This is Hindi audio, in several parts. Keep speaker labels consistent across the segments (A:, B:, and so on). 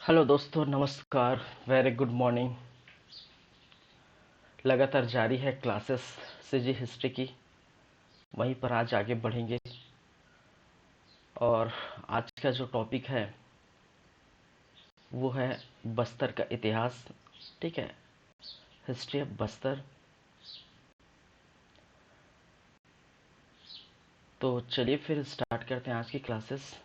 A: हेलो दोस्तों, नमस्कार। Very good morning. लगातार जारी है क्लासेस सीजी हिस्ट्री की। वहीं पर आज आगे बढ़ेंगे। और आज का जो टॉपिक है वो है बस्तर का इतिहास। ठीक है, हिस्ट्री ऑफ बस्तर। तो चलिए फिर स्टार्ट करते हैं आज की क्लासेस।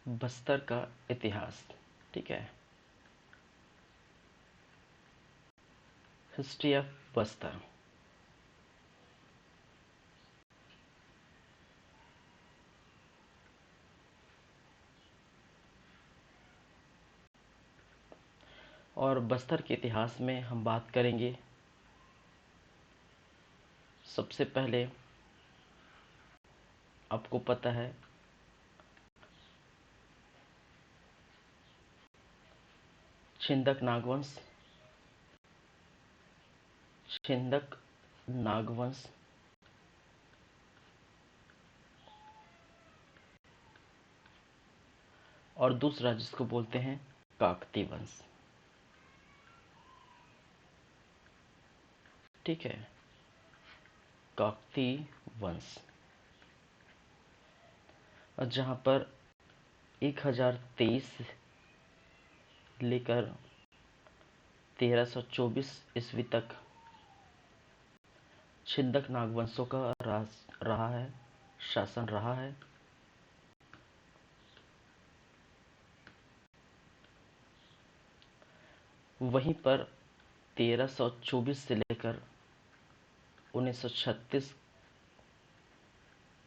A: बस्तर का इतिहास। ठीक है, हिस्ट्री ऑफ बस्तर। और बस्तर के इतिहास में हम बात करेंगे। सबसे पहले आपको पता है छिंदक नागवंश। छिंदक नागवंश और दूसरा जिसको बोलते हैं काकती वंश। ठीक है, काकती वंश। और जहाँ पर 1023 लेकर 1324 ईस्वी तक छिंदक नागवंशों का राज रहा है, शासन रहा है। वहीं पर 1324 से लेकर 1936,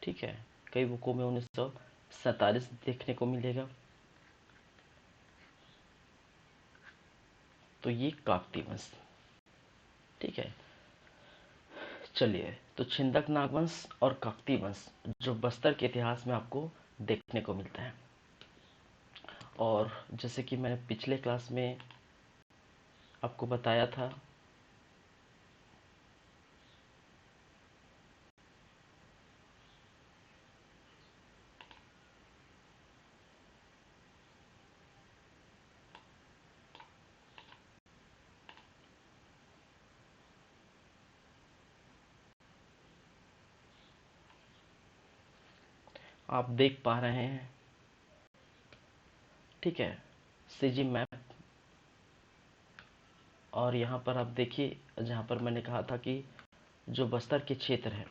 A: ठीक है, कई बुकों में 1947 देखने को मिलेगा। तो ये काकती वंश। ठीक है, चलिए। तो छिंदक नागवंश और काकती वंश जो बस्तर के इतिहास में आपको देखने को मिलता है। और जैसे कि मैंने पिछले क्लास में आपको बताया था, आप देख पा रहे हैं, ठीक है, सीजी मैप। और यहाँ पर आप देखिए, जहाँ पर मैंने कहा था कि जो बस्तर के क्षेत्र है,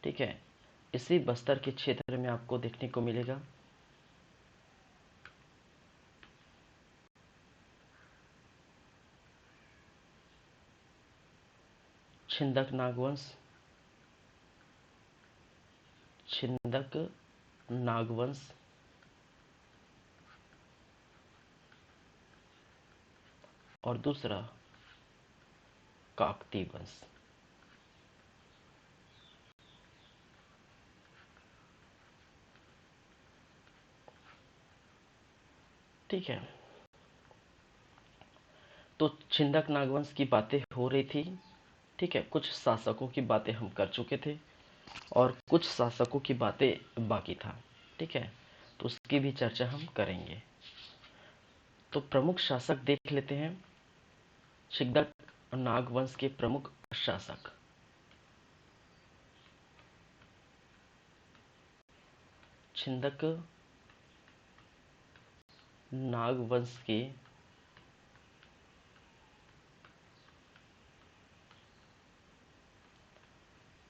A: ठीक है, इसी बस्तर के क्षेत्र में आपको देखने को मिलेगा छिंदक नागवंश। छिंदक नागवंश और दूसरा काकती वंश। ठीक है, तो छिंदक नागवंश की बातें हो रही थी। ठीक है, कुछ शासकों की बातें हम कर चुके थे और कुछ शासकों की बातें बाकी था। ठीक है, तो उसकी भी चर्चा हम करेंगे। तो प्रमुख शासक देख लेते हैं। छिंदक नागवंश के प्रमुख शासक छिंदक नागवंश के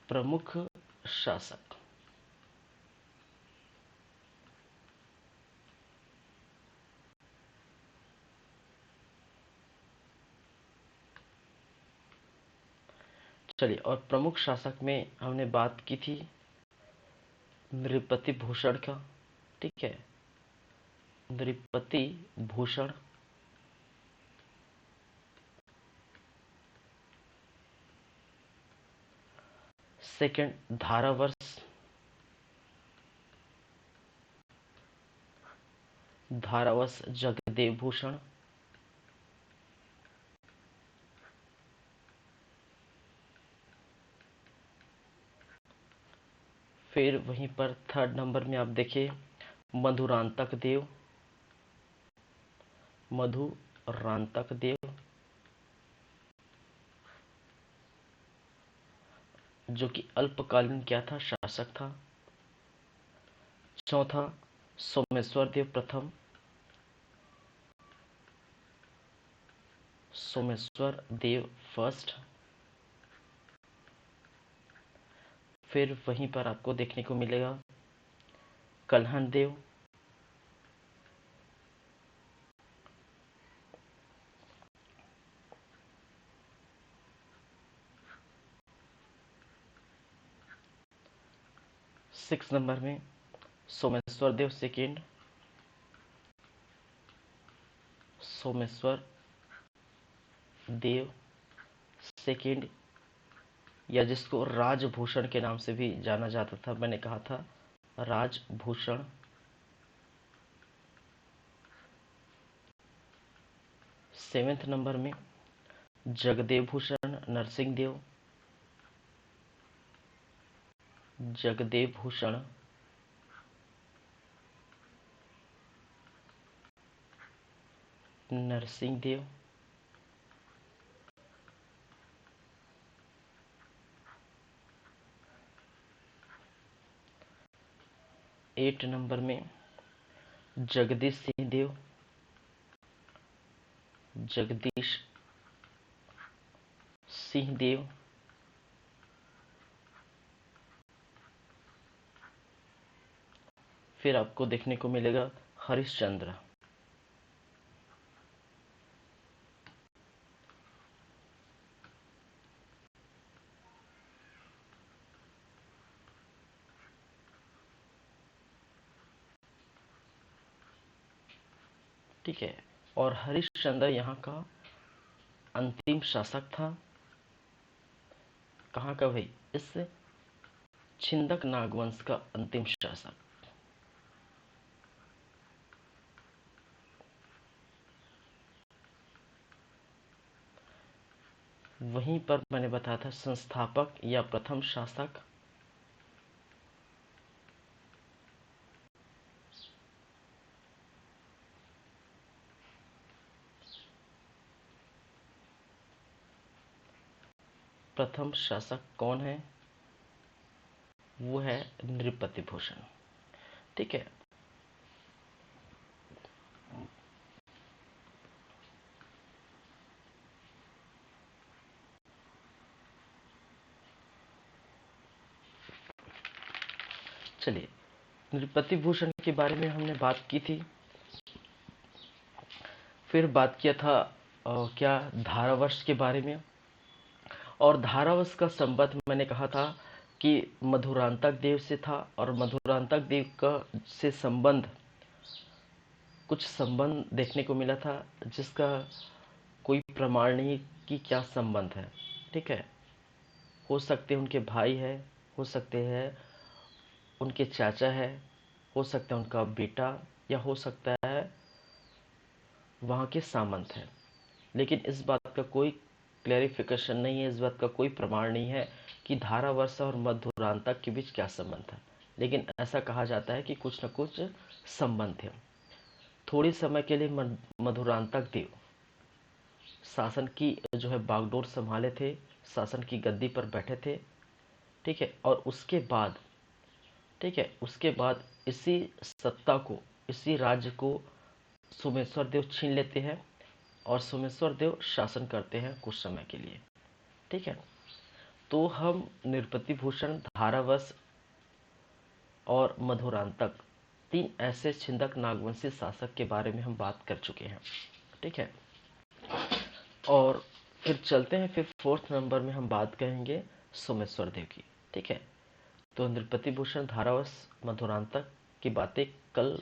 A: प्रमुख शासक चलिए, और प्रमुख शासक में हमने बात की थी नृपति भूषण का। ठीक है, नृपति भूषण। सेकंड, धारावर्ष। धारावर्ष जगदेव भूषण। फिर वहीं पर थर्ड नंबर में आप देखिए मधुरांतक देव। मधुरांतक देव जो कि अल्पकालीन क्या था, शासक था। चौथा, सोमेश्वर देव प्रथम। सोमेश्वर देव फर्स्ट। फिर वहीं पर आपको देखने को मिलेगा कल्हण देव। सिक्स नंबर में सोमेश्वर देव सेकेंड। सोमेश्वर देव सेकेंड, या जिसको राजभूषण के नाम से भी जाना जाता था, मैंने कहा था राजभूषण। सेवेंथ नंबर में जगदेव भूषण नरसिंह देव। जगदेव भूषण नरसिंह देव। एट नंबर में जगदीश सिंह देव। जगदीश सिंह देव। फिर आपको देखने को मिलेगा हरिश्चंद्र। ठीक है, और हरिश्चंद्र यहाँ का अंतिम शासक था। कहाँ का भाई, इस छिंदक नागवंश का अंतिम शासक। वहीं पर मैंने बताया था संस्थापक या प्रथम शासक। प्रथम शासक कौन है, वो है नृपति भूषण। ठीक है, चलिए नृपति भूषण के बारे में हमने बात की थी। फिर बात किया था क्या धारावर्ष के बारे में, और धारावर्ष का संबंध मैंने कहा था कि मधुरांतक देव से था, और मधुरांतक देव का से संबंध कुछ संबंध देखने को मिला था जिसका कोई प्रमाण नहीं कि क्या संबंध है। ठीक है, हो सकते हैं उनके भाई है, हो सकते हैं उनके चाचा है, हो सकता है उनका बेटा, या हो सकता है वहाँ के सामंत हैं। लेकिन इस बात का कोई क्लैरिफिकेशन नहीं है, इस बात का कोई प्रमाण नहीं है कि धारावर्ष और मधुरांतक के बीच क्या संबंध था। लेकिन ऐसा कहा जाता है कि कुछ न कुछ संबंध थे। थोड़ी समय के लिए मधुरांतक देव शासन की जो है बागडोर संभाले थे, शासन की गद्दी पर बैठे थे। ठीक है, और उसके बाद, ठीक है, उसके बाद इसी सत्ता को, इसी राज्य को सोमेश्वर देव छीन लेते हैं, और सोमेश्वर देव शासन करते हैं कुछ समय के लिए। ठीक है, तो हम नृपति भूषण, धारावश और मधुरांतक, तीन ऐसे छिंदक नागवंशी शासक के बारे में हम बात कर चुके हैं। ठीक है, और फिर चलते हैं, फिर फोर्थ नंबर में हम बात करेंगे सोमेश्वर देव की। ठीक है, तो नृपति भूषण धारावश मधुरांतक की बातें कल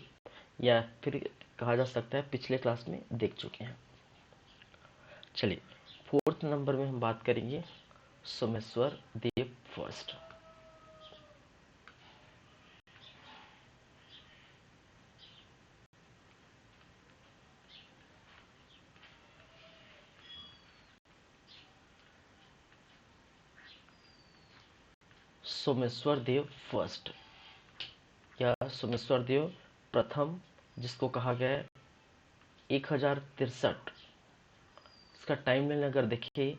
A: या फिर कहा जा सकता है पिछले क्लास में देख चुके हैं। चलिए, फोर्थ नंबर में हम बात करेंगे सोमेश्वर देव फर्स्ट। सोमेश्वर देव फर्स्ट या सोमेश्वर देव प्रथम, जिसको कहा गया है 1063। इसका टाइमलाइन अगर देखें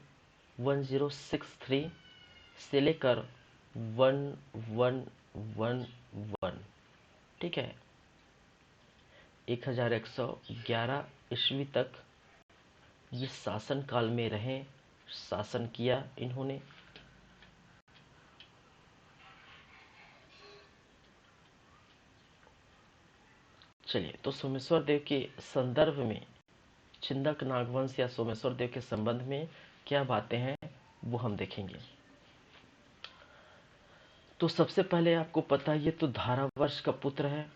A: 1063 से लेकर 1111, ठीक है, 1111 ईस्वी तक ये शासन काल में रहे, शासन किया इन्होंने। चलिए, तो सोमेश्वर देव के संदर्भ में छिंदक नागवंश या सोमेश्वर देव के संबंध में क्या बातें हैं वो हम देखेंगे। तो सबसे पहले आपको पता है ये तो धारावर्ष का पुत्र है,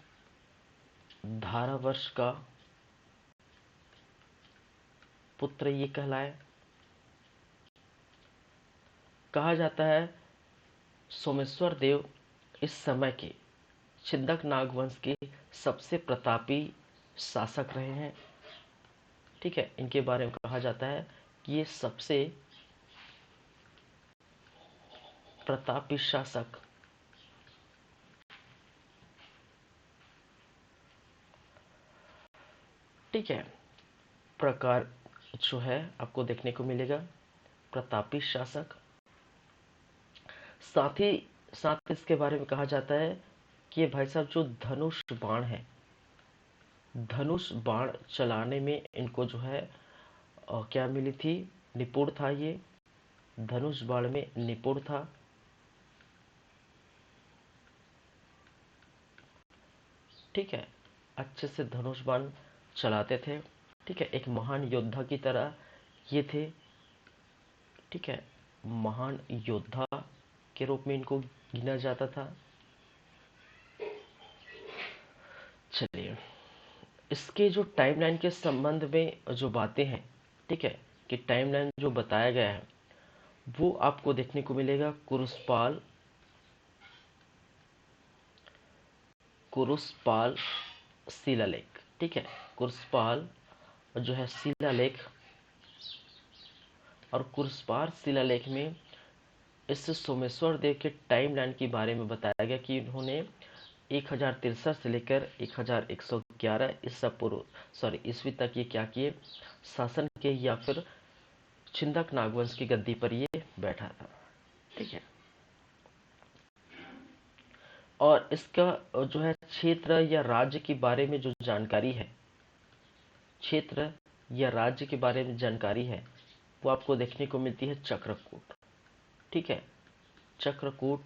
A: धारावर्ष का पुत्र ये कहलाए। कहा जाता है सोमेश्वर देव इस समय के छिंदक नागवंश के सबसे प्रतापी शासक रहे हैं। ठीक है, इनके बारे में कहा जाता है कि ये सबसे प्रतापी शासक ठीक है प्रकार जो है आपको देखने को मिलेगा, प्रतापी शासक। साथ ही साथ इसके बारे में कहा जाता है कि भाई साहब जो धनुष बाण है, धनुष बाण चलाने में इनको जो है क्या मिली थी, निपुण था, ये धनुष बाण में निपुण था। ठीक है, अच्छे से धनुष बाण चलाते थे। ठीक है, एक महान योद्धा की तरह ये थे। ठीक है, महान योद्धा के रूप में इनको गिना जाता था। चलिए, इसके जो टाइमलाइन के संबंध में जो बातें हैं, ठीक है, कि टाइमलाइन जो बताया गया है वो आपको देखने को मिलेगा कुरुसपाल, कुरुसपाल शिलालेख। ठीक है, कुरुसपाल जो है शिलालेख, और कुरुसपाल शिलालेख में इस सोमेश्वर देव के टाइमलाइन के बारे में बताया गया कि इन्होंने 1063 से लेकर 1111 ईसा पूर्व ईस्वी तक ये क्या किए, शासन के, या फिर छिंदक नागवंश की गद्दी पर ये बैठा था। ठीक है, और इसका जो है क्षेत्र या राज्य के बारे में जो जानकारी है, क्षेत्र या राज्य के बारे में जानकारी है, वो आपको देखने को मिलती है चक्रकूट। ठीक है, चक्रकूट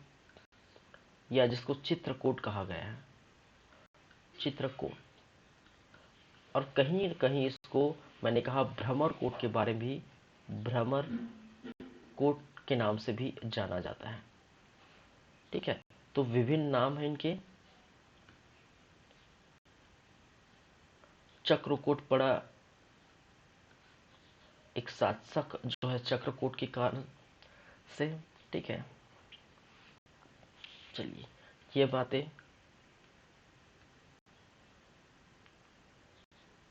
A: या जिसको चित्रकूट कहा गया है, चित्रकूट। और कहीं कहीं इसको मैंने कहा भ्रमरकोट के बारे में भी, भ्रमरकोट के नाम से भी जाना जाता है। ठीक है, तो विभिन्न नाम हैं इनके। चक्रकूट पड़ा एक शासक जो है चक्रकूट के कारण से। ठीक है, चलिए, ये बातें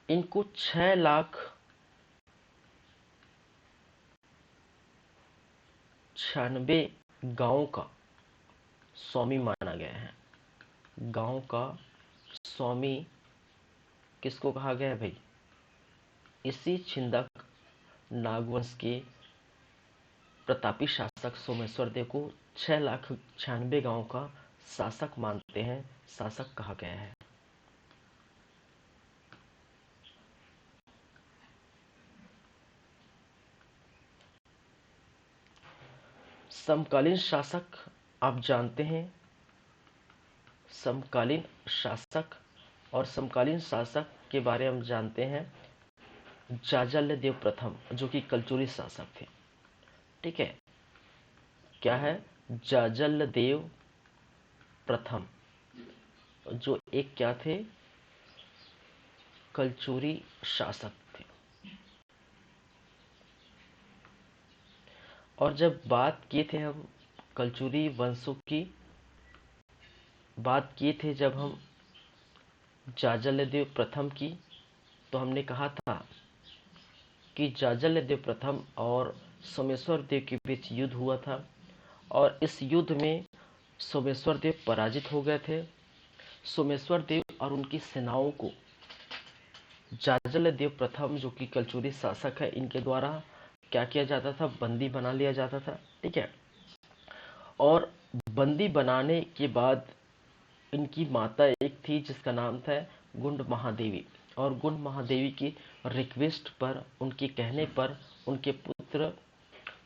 A: इनको 6,96 गांव का स्वामी माना गया है। गांव का स्वामी किसको कहा गया है भाई, इसी छिंदक नागवंश के प्रतापी शासक सोमेश्वर देव को 6,96 गांव का शासक मानते हैं, शासक कहा गया है। समकालीन शासक आप जानते हैं, समकालीन शासक और समकालीन शासक के बारे में हम जानते हैं जाजल्य देव प्रथम जो कि कलचुरी शासक थे। ठीक है, क्या है? जाजल्य देव प्रथम जो एक क्या थे? कलचुरी शासक थे। और जब बात किए थे हम कलचुरी वंशों की, बात किए थे जब हम जाजल्य देव प्रथम की, तो हमने कहा था कि जाजल्य देव प्रथम और सोमेश्वर देव के बीच युद्ध हुआ था, और इस युद्ध में सोमेश्वर देव पराजित हो गए थे। सोमेश्वर देव और उनकी सेनाओं को जाजल्य देव प्रथम जो कि कलचुरी शासक है, इनके द्वारा क्या किया जाता था? बंदी बना लिया जाता था। ठीक है, और बंदी बनाने के बाद इनकी माता एक थी जिसका नाम था गुंड महादेवी, और गुंड महादेवी की रिक्वेस्ट पर, उनके कहने पर उनके पुत्र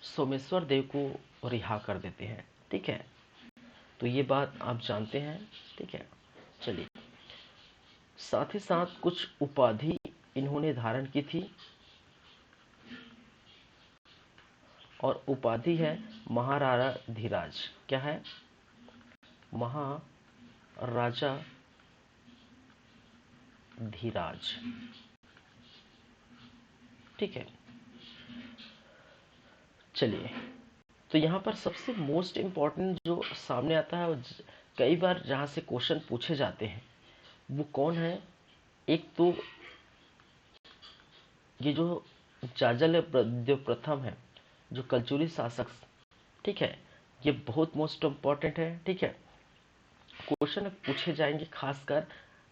A: सोमेश्वर देव को रिहा कर देते हैं। ठीक है, तो ये बात आप जानते हैं। ठीक है, चलिए, साथ ही साथ कुछ उपाधि इन्होंने धारण की थी, और उपाधि है महाराजा धीराज। क्या है? महाराजा धीराज। ठीक है, चलिए, तो यहाँ पर सबसे मोस्ट इम्पॉर्टेंट जो सामने आता है, कई बार जहाँ से क्वेश्चन पूछे जाते हैं, वो कौन है? एक तो ये जो जाजल्य देव प्रथम है, जो कलचुरी शासक, ठीक है, ये बहुत मोस्ट इम्पॉर्टेंट है। ठीक है, क्वेश्चन पूछे जाएंगे, खासकर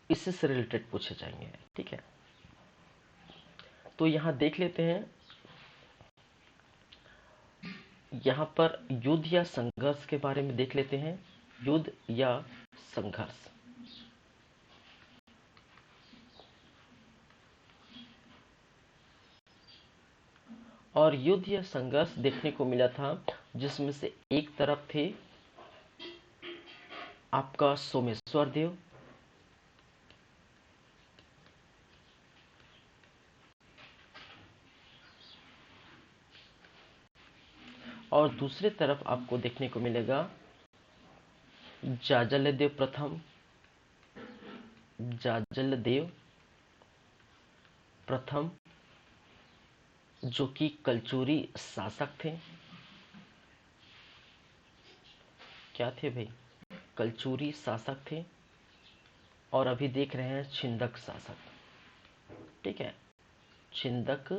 A: इससे से रिलेटेड पूछे जाएंगे। ठीक है, तो यहाँ देख लेते हैं, यहाँ पर युद्ध या संघर्ष के बारे में देख लेते हैं। युद्ध या संघर्ष, और युद्ध या संघर्ष देखने को मिला था, जिसमें से एक तरफ थे आपका सोमेश्वर देव, और दूसरी तरफ आपको देखने को मिलेगा जाजल्य देव प्रथम, जाजल्य देव प्रथम जो कि कलचुरी शासक थे। क्या थे भाई? कलचुरी शासक थे, और अभी देख रहे हैं छिंदक शासक। ठीक है, छिंदक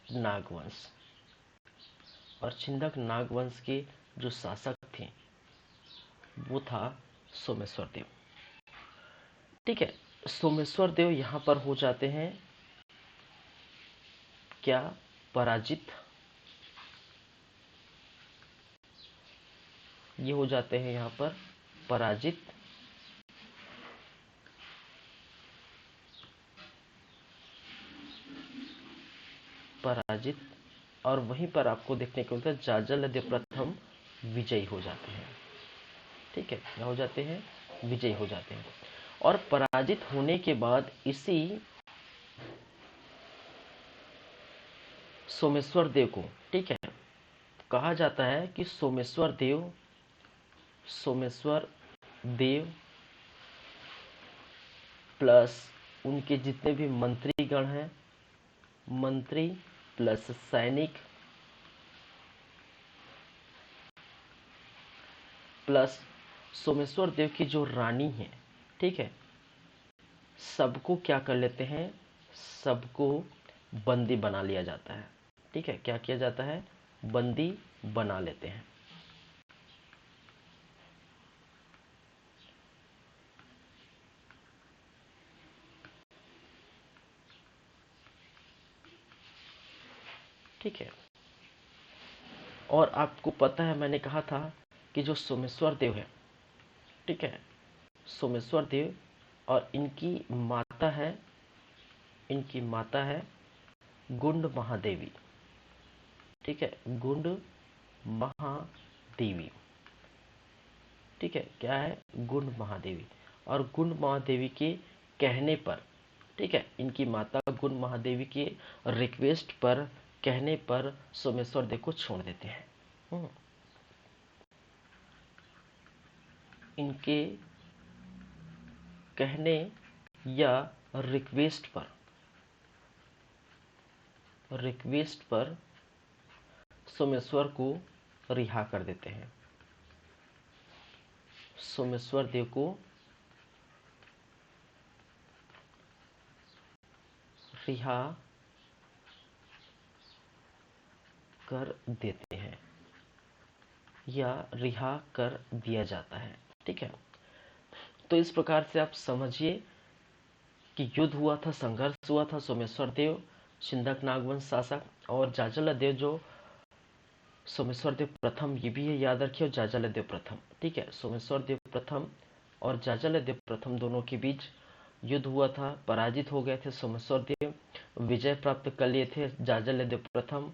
A: नागवंश, और छिंदक नागवंश के जो शासक थे वो था सोमेश्वर देव। ठीक है, सोमेश्वर देव यहाँ पर हो जाते हैं क्या? पराजित। ये हो जाते हैं यहाँ पर पराजित, पराजित, और वहीं पर आपको देखने को मिलता है जाजल्य देव प्रथम विजयी हो जाते हैं। ठीक है, क्या हो जाते हैं? विजयी हो जाते हैं। और पराजित होने के बाद इसी सोमेश्वर देव को, ठीक है, कहा जाता है कि सोमेश्वर देव, सोमेश्वर देव प्लस उनके जितने भी मंत्रीगण हैं, मंत्री प्लस सैनिक प्लस सोमेश्वर देव की जो रानी है, ठीक है, सबको क्या कर लेते हैं? सबको बंदी बना लिया जाता है। ठीक है, क्या किया जाता है? बंदी बना लेते हैं। ठीक है, और आपको पता है मैंने कहा था कि जो सोमेश्वर देव है, ठीक है, सोमेश्वर देव और इनकी माता है, इनकी माता है गुंड महादेवी। ठीक है, गुंड महादेवी। ठीक है, क्या है? गुंड महादेवी। और गुंड महादेवी के कहने पर ठीक है। इनकी माता गुण महादेवी के रिक्वेस्ट पर, कहने पर सोमेश्वर देव को छोड़ देते हैं। इनके कहने या रिक्वेस्ट पर सोमेश्वर को रिहा कर देते हैं। सोमेश्वर देव को रिहा कर देते हैं या रिहा कर दिया जाता है। ठीक है। तो इस प्रकार से आप समझिए कि युद्ध हुआ था, संघर्ष हुआ था। सोमेश्वर देव छिंदक नागवंश शासक और जाजल देव जो सोमेश्वर देव प्रथम, ये भी है याद रखिए, और जाजल देव प्रथम। ठीक है। सोमेश्वर देव प्रथम और जाजल देव प्रथम दोनों के बीच युद्ध हुआ था। पराजित हो गए थे सोमेश्वर देव, विजय प्राप्त कर लिए थे जाजल देव प्रथम।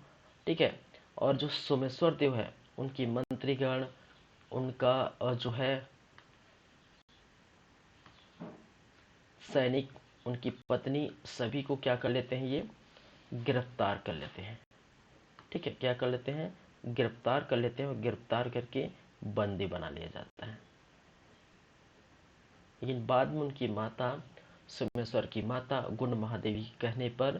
A: ठीक है। और जो सोमेश्वर देव है, उनकी मंत्रीगण, उनका जो है सैनिक, उनकी पत्नी, सभी को क्या कर लेते हैं, ये गिरफ्तार कर लेते हैं। ठीक है। क्या कर लेते हैं, गिरफ्तार कर लेते हैं, और गिरफ्तार करके बंदी बना लिया जाता है। लेकिन बाद में उनकी माता, सोमेश्वर की माता गुण महादेवी के कहने पर,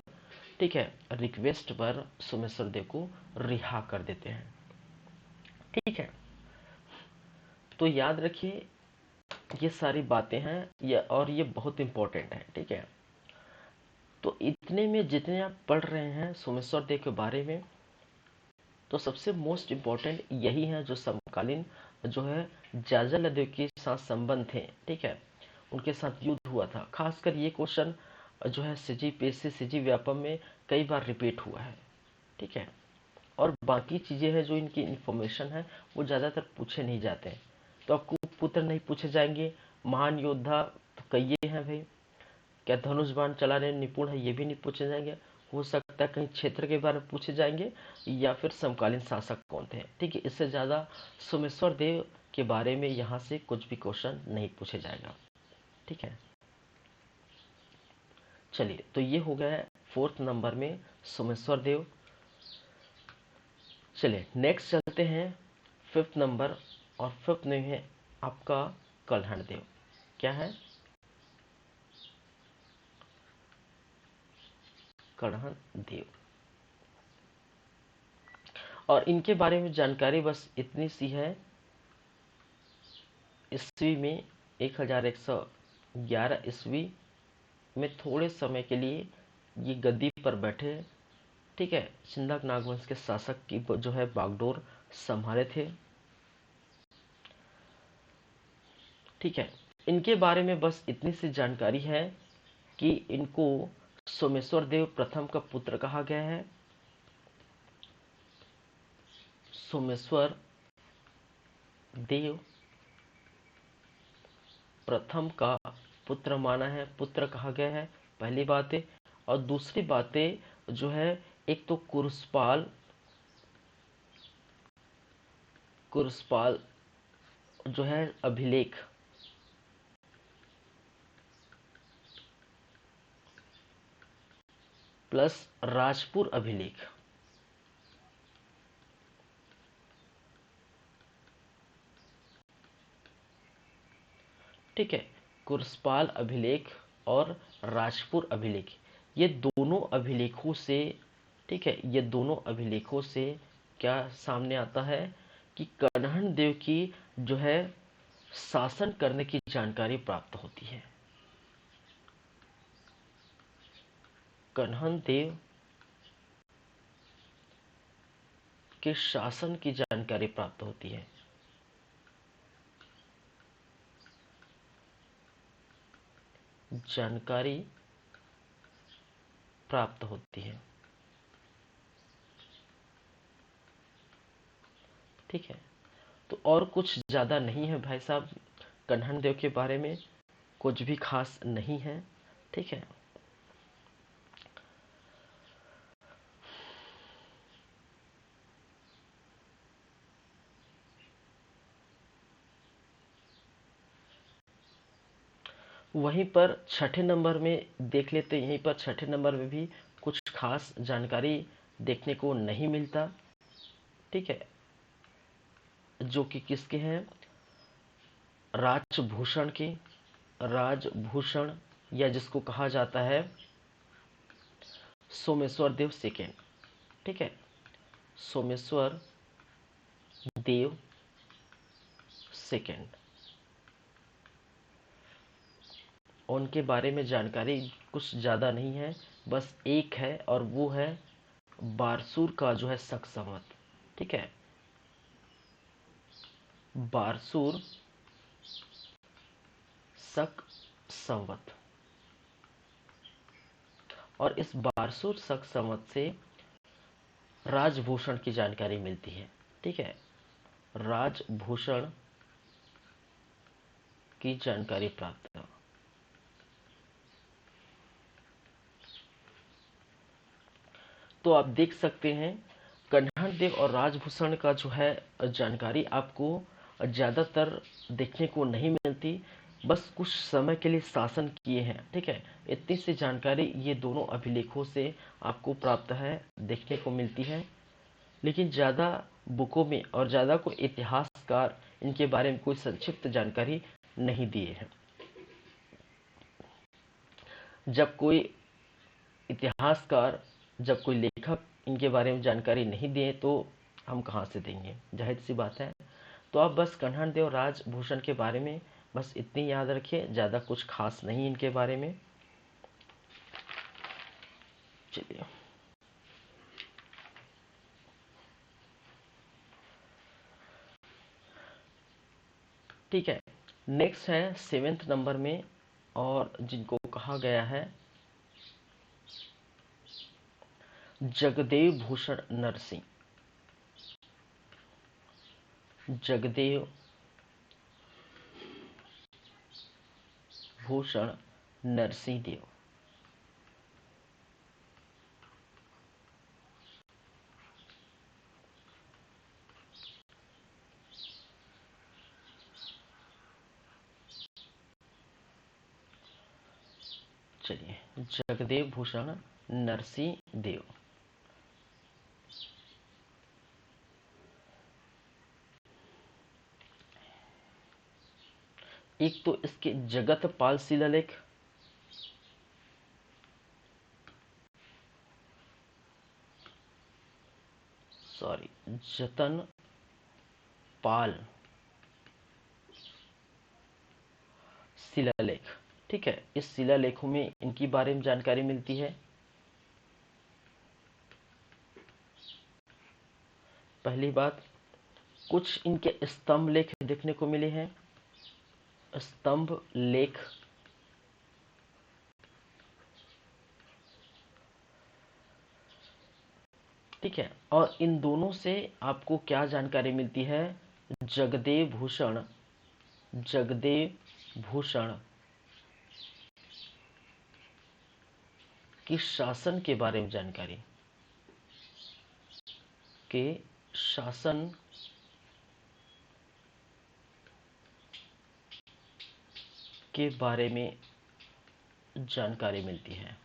A: ठीक है, रिक्वेस्ट पर सोमेश्वर देव को रिहा कर देते हैं। ठीक है। तो याद रखिए ये सारी बातें हैं, और ये बहुत इंपॉर्टेंट है। ठीक है। तो इतने में जितने आप पढ़ रहे हैं सोमेश्वर देव के बारे में, तो सबसे मोस्ट इम्पॉर्टेंट यही है जो समकालीन जो है जाजल देव के साथ संबंध थे। ठीक है। उनके साथ युद्ध हुआ था। खासकर ये क्वेश्चन जो है CGPSC CG व्यापम में कई बार रिपीट हुआ है। ठीक है। और बाकी चीज़ें हैं जो इनकी इंफॉर्मेशन है वो ज़्यादातर पूछे नहीं जाते हैं। तो आपको पुत्र नहीं पूछे जाएंगे, महान योद्धा तो कई हैं भाई, क्या धनुष बाण चलाने में निपुण है, ये भी नहीं पूछे जाएंगे। हो सकता है कहीं क्षेत्र के बारे में पूछे जाएंगे, या फिर समकालीन शासक कौन थे। ठीक है। इससे ज़्यादा सोमेश्वर देव के बारे में यहाँ से कुछ भी क्वेश्चन नहीं पूछे जाएगा। ठीक है। चलिए, तो ये हो गया है 4th नंबर में सोमेश्वर देव। चलिए नेक्स्ट चलते हैं 5th नंबर, और 5th में है आपका कल्हण देव। क्या है, कल्हण देव। और इनके बारे में जानकारी बस इतनी सी है, ईस्वी में 1111 ईस्वी में थोड़े समय के लिए ये गद्दी पर बैठे। ठीक है। छिंदक नागवंश के शासक की जो है बागडोर संभाले थे। ठीक है। इनके बारे में बस इतनी सी जानकारी है कि इनको सोमेश्वर देव प्रथम का पुत्र कहा गया है। सोमेश्वर देव प्रथम का पुत्र माना है, पुत्र कहा गया है, पहली बात है। और दूसरी बातें जो है, एक तो कुरुस्पाल जो है अभिलेख, प्लस राजपुर अभिलेख। ठीक है। कुरुस्पाल अभिलेख और राजपुर अभिलेख, ये दोनों अभिलेखों से, ठीक है, ये दोनों अभिलेखों से क्या सामने आता है कि कन्हन देव की जो है शासन करने की जानकारी प्राप्त होती है। कन्हन देव के शासन की जानकारी प्राप्त होती है। जानकारी प्राप्त होती है। ठीक है। तो और कुछ ज़्यादा नहीं है भाई साहब, कन्हन देव के बारे में कुछ भी खास नहीं है। ठीक है। वहीं पर छठे नंबर में देख लेते हैं। यहीं पर छठे नंबर में भी कुछ खास जानकारी देखने को नहीं मिलता। ठीक है, जो कि किसके हैं, राजभूषण के, राजभूषण, या जिसको कहा जाता है सोमेश्वर देव सेकेंड। ठीक है, सोमेश्वर देव सेकेंड। उनके बारे में जानकारी कुछ ज़्यादा नहीं है, बस एक है और वो है बारसूर का जो है शक संवत। ठीक है, बारसूर शक संवत। और इस बारसूर शक संवत से राजभूषण की जानकारी मिलती है। ठीक है, राजभूषण की जानकारी प्राप्त है। तो आप देख सकते हैं कन्हड़ देव और राजभूषण का जो है जानकारी आपको ज़्यादातर देखने को नहीं मिलती, बस कुछ समय के लिए शासन किए हैं। ठीक है, इतनी सी जानकारी ये दोनों अभिलेखों से आपको प्राप्त है, देखने को मिलती है। लेकिन ज़्यादा बुकों में और ज़्यादा कोई इतिहासकार इनके बारे में कोई संक्षिप्त जानकारी नहीं दिए हैं। जब कोई इतिहासकार, जब कोई लेखक इनके बारे में जानकारी नहीं दिए तो हम कहाँ से देंगे, जाहिर सी बात है। तो आप बस कन्हड़ देव राजभूषण के बारे में बस इतनी याद रखिए, ज़्यादा कुछ खास नहीं इनके बारे में। चलिए, ठीक है, नेक्स्ट है सेवेंथ नंबर में, और जिनको कहा गया है जगदेव भूषण नरसिंह। जगदेव भूषण नरसिंह देव। चलिए, जगदेव भूषण नरसिंह देव। एक तो इसके जगत पाल शिलालेख, सॉरी, जतन पाल शिलालेख। ठीक है, इस शिलालेखों में इनकी बारे में जानकारी मिलती है। पहली बात, कुछ इनके स्तंभ लेख देखने को मिले हैं। स्तंभ लेख, ठीक है, और इन दोनों से आपको क्या जानकारी मिलती है, जगदेव भूषण, जगदेव भूषण की शासन के बारे में जानकारी, के शासन के बारे में जानकारी मिलती है।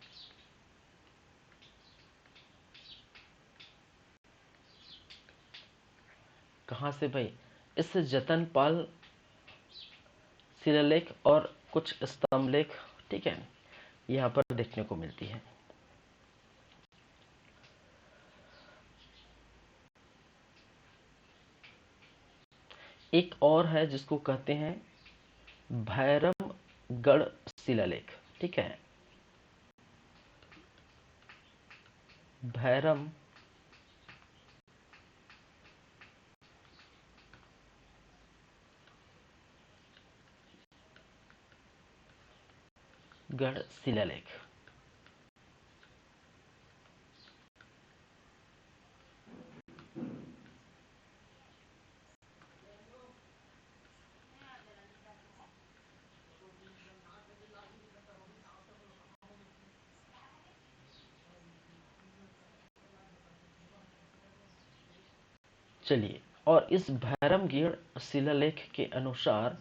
A: कहाँ से भाई, इस जतनपाल शिलालेख और कुछ स्तंभ लेख, ठीक है, यहाँ पर देखने को मिलती है। एक और है जिसको कहते हैं भैरमगढ़ शिलालेख। ठीक है, भैरमगढ़ शिलालेख। चलिए, और इस भैरमगढ़ शिलालेख के अनुसार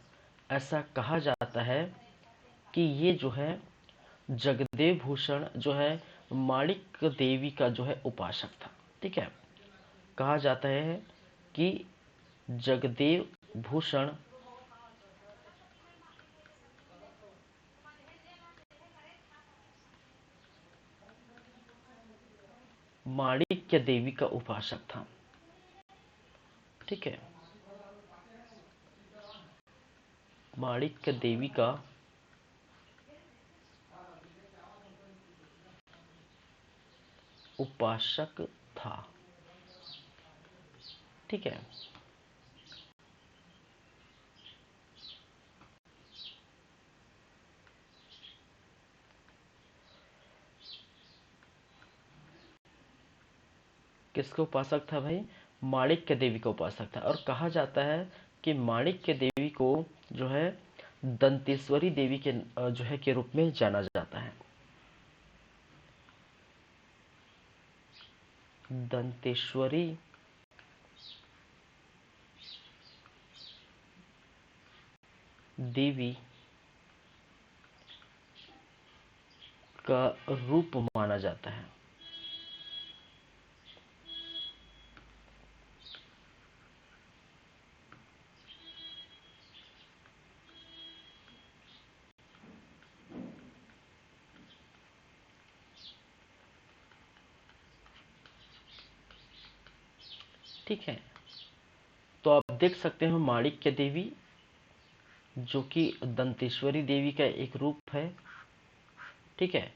A: ऐसा कहा जाता है कि ये जो है जगदेव भूषण जो है माणिक्य देवी का जो है उपासक था। ठीक है, कहा जाता है कि जगदेव भूषण माणिक्य देवी का उपासक था। ठीक है, माणिक्य देवी का उपासक था। ठीक है, किसका उपासक था भाई? माणिक्य देवी का उपासक था। और कहा जाता है कि माणिक्य देवी को जो है दंतेश्वरी देवी के जो है के रूप में जाना जाता है। दंतेश्वरी देवी का रूप माना जाता है। ठीक है, तो आप देख सकते हो माणिक्य देवी जो कि दंतेश्वरी देवी का एक रूप है। ठीक है,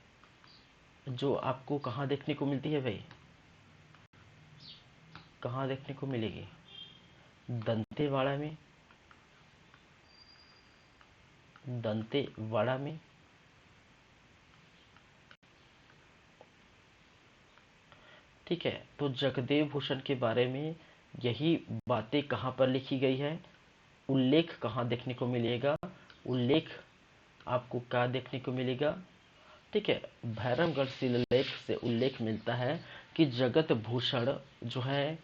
A: जो आपको कहाँ देखने को मिलती है भाई? कहाँ देखने को मिलेगी? दंतेवाड़ा में। दंतेवाड़ा में। ठीक है, तो जगदेव भूषण के बारे में यही बातें कहाँ पर लिखी गई है? उल्लेख कहाँ देखने को मिलेगा? उल्लेख आपको क्या देखने को मिलेगा? ठीक है, भैरवगढ़ शिलालेख से उल्लेख मिलता है कि जगत भूषण जो है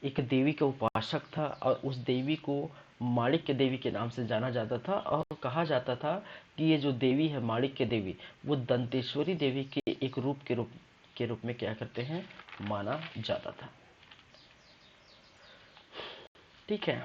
A: एक देवी का उपासक था और उस देवी को माणिक्य देवी के नाम से जाना जाता था। और कहा जाता था कि ये जो देवी है माणिक्य देवी, वो दंतेश्वरी देवी के एक रूप में क्या करते हैं, माना जाता था। ठीक है,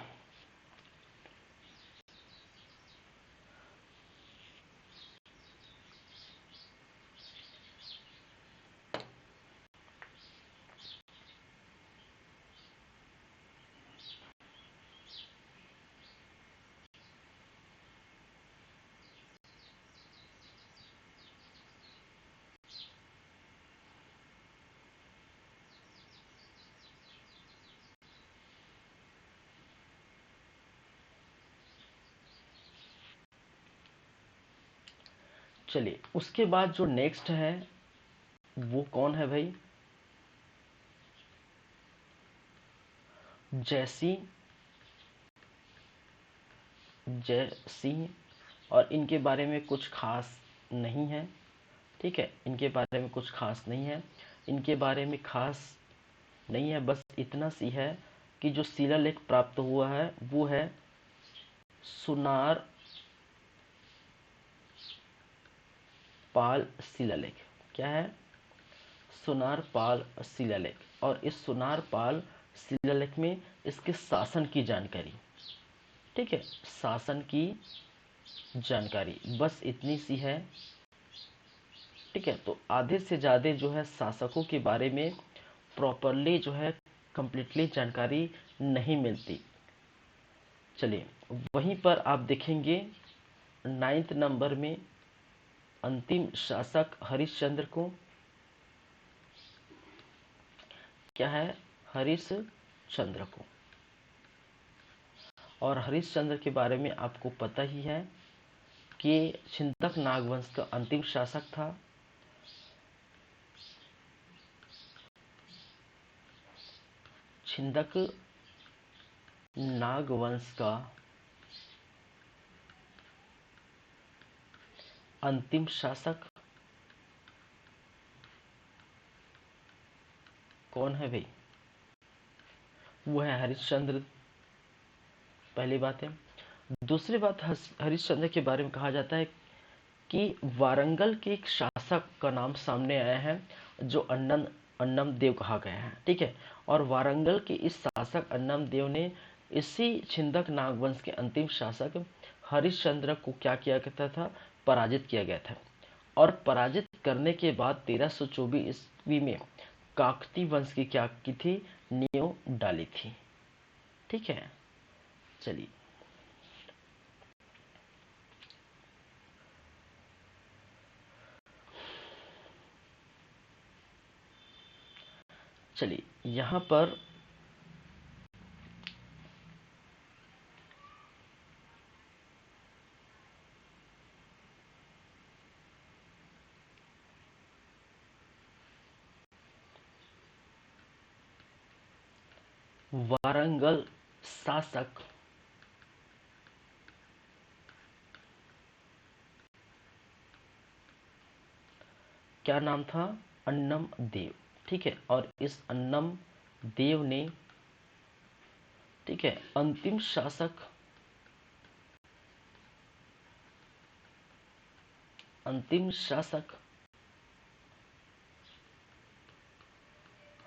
A: चलिए उसके बाद जो नेक्स्ट है वो कौन है भाई? जयसिंह। जय सिंह। और इनके बारे में कुछ खास नहीं है। ठीक है, इनके बारे में कुछ खास नहीं है। इनके बारे में खास नहीं है, बस इतना सी है कि जो शिलालेख प्राप्त हुआ है वो है सुनार पाल शिलालेख। क्या है? सुनार पाल शिलालेख। और इस सुनार पाल शिलालेख में इसके शासन की जानकारी, ठीक है, शासन की जानकारी बस इतनी सी है। ठीक है, तो आधे से ज़्यादा जो है शासकों के बारे में प्रॉपरली जो है कंप्लीटली जानकारी नहीं मिलती। चलिए, वहीं पर आप देखेंगे 9th नंबर में अंतिम शासक हरिश्चंद्र को। क्या है? हरिश्चंद्र को। और हरिश्चंद्र के बारे में आपको पता ही है कि छिंदक नागवंश का अंतिम शासक था। छिंदक नागवंश का अंतिम शासक कौन है भाई? वो है हरिश्चंद्र। पहली बात है। दूसरी बात, हरिश्चंद्र के बारे में कहा जाता है कि वारंगल के एक शासक का नाम सामने आया है जो अन्नम देव कहा गया है, ठीक है। और वारंगल के इस शासक अन्नम देव ने इसी छिंदक नागवंश के अंतिम शासक हरिश्चंद्र को क्या किया गया था, पराजित किया गया था। और पराजित करने के बाद 1324 ईस्वी में काकती वंश की क्या की थी, नींव डाली थी, ठीक है। चलिए चलिए यहाँ पर वारंगल शासक क्या नाम था, अन्नम देव, ठीक है। और इस अन्नम देव ने, ठीक है, अंतिम शासक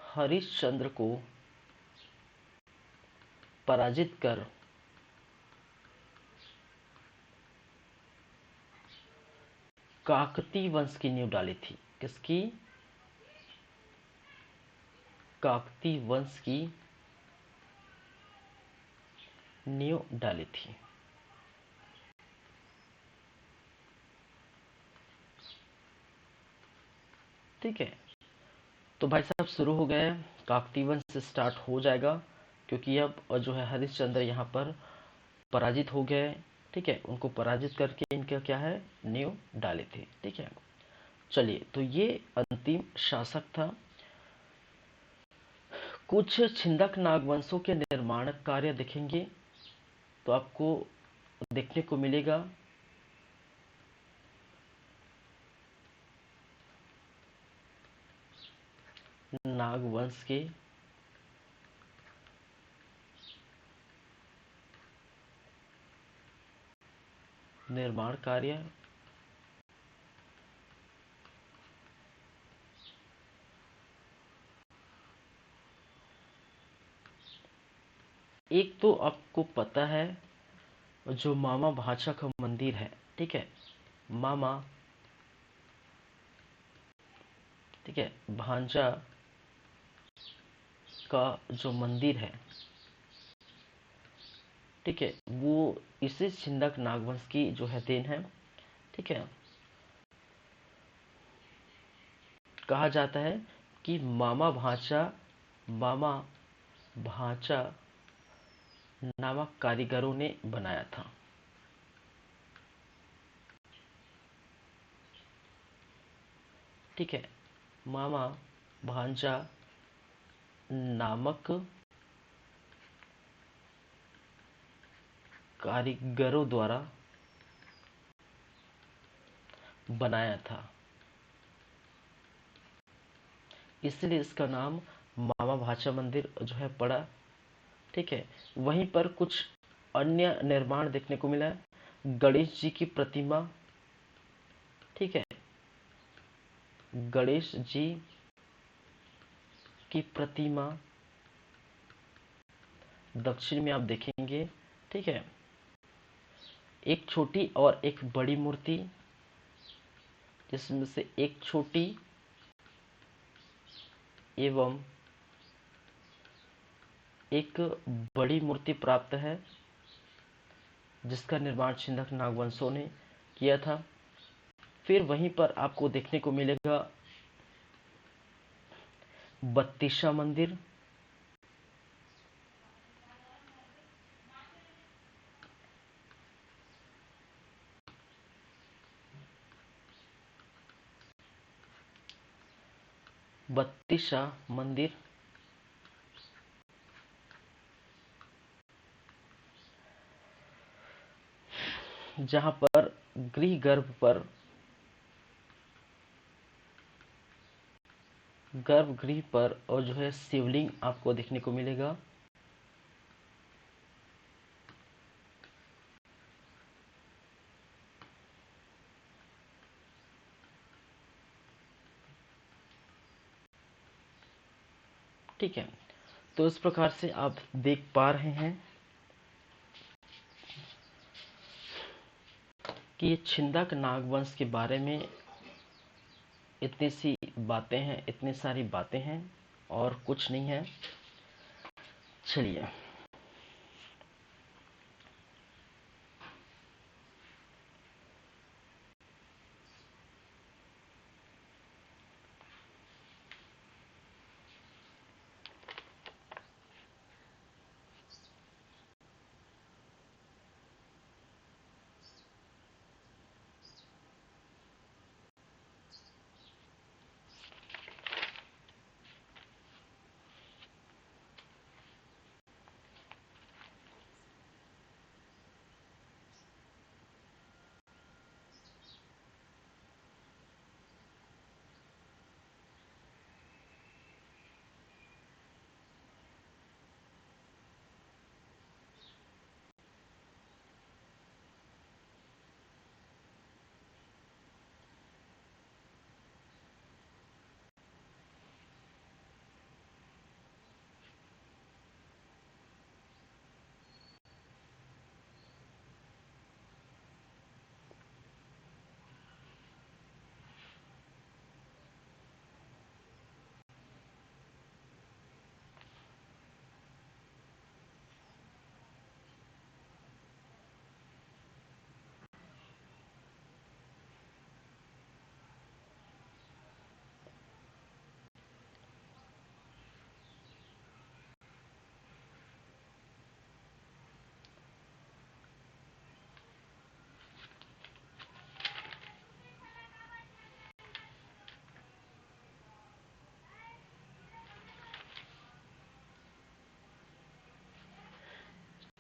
A: हरिश्चंद्र को पराजित कर काकती वंश की नींव डाली थी। किसकी, काकती वंश की नींव डाली थी, ठीक है। तो भाई साहब शुरू हो गए, काकती वंश से स्टार्ट हो जाएगा, क्योंकि अब जो है हरिश्चंद्र यहाँ पर पराजित हो गए, ठीक है। उनको पराजित करके इनका क्या है, नींव डाली थी, ठीक है। चलिए, तो ये अंतिम शासक था। कुछ छिंदक नागवंशों के निर्माण कार्य देखेंगे तो आपको देखने को मिलेगा नागवंश के निर्माण कार्य, एक तो आपको पता है जो मामा भांचा का मंदिर है, ठीक है, मामा, ठीक है, भांजा का जो मंदिर है, ठीक है, वो इसी छिंदक नागवंश की जो है देन है, ठीक है। कहा जाता है कि मामा भांचा नामक कारीगरों ने बनाया था, ठीक है। मामा भांजा नामक कारीगरों द्वारा बनाया था, इसलिए इसका नाम मामा भाचा मंदिर जो है पड़ा, ठीक है। वहीं पर कुछ अन्य निर्माण देखने को मिला है, गणेश जी की प्रतिमा, ठीक है, गणेश जी की प्रतिमा दक्षिण में आप देखेंगे, ठीक है। एक छोटी और एक बड़ी मूर्ति, जिसमें से एक छोटी एवं एक बड़ी मूर्ति प्राप्त है, जिसका निर्माण छिंदक नागवंशों ने किया था। फिर वहीं पर आपको देखने को मिलेगा बत्तीसा मंदिर, बत्तीसा मंदिर, जहां पर गृह गर्भगृह पर और जो है शिवलिंग आपको देखने को मिलेगा, ठीक है, तो इस प्रकार से आप देख पा रहे हैं कि ये छिंदक नागवंश के बारे में इतनी सी बातें हैं, इतनी सारी बातें हैं और कुछ नहीं है। चलिए,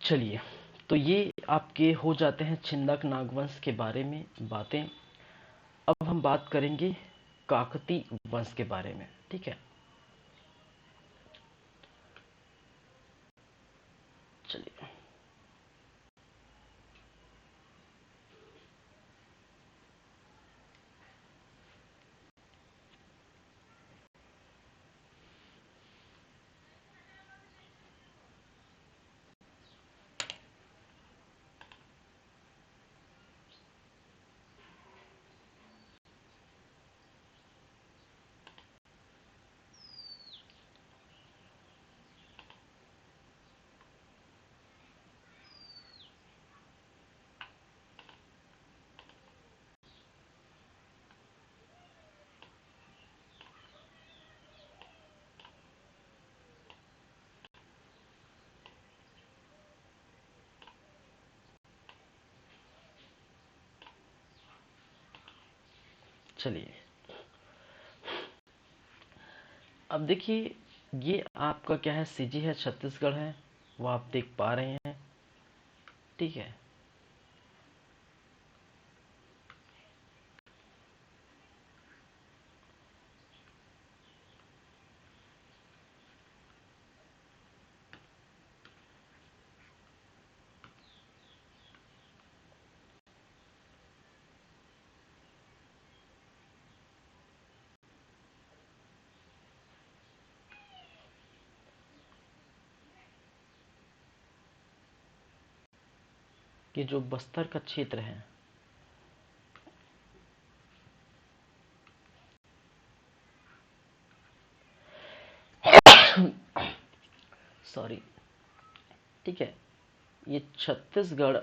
A: चलिए, तो ये आपके हो जाते हैं छिंदक नागवंश के बारे में बातें। अब हम बात करेंगे काकती वंश के बारे में। ठीक है, चलिए, चलिए। अब देखिए, ये आपका क्या है, सीजी है, छत्तीसगढ़ है, वो आप देख पा रहे हैं। ठीक है, कि जो बस्तर का क्षेत्र है, सॉरी, ठीक है, ये छत्तीसगढ़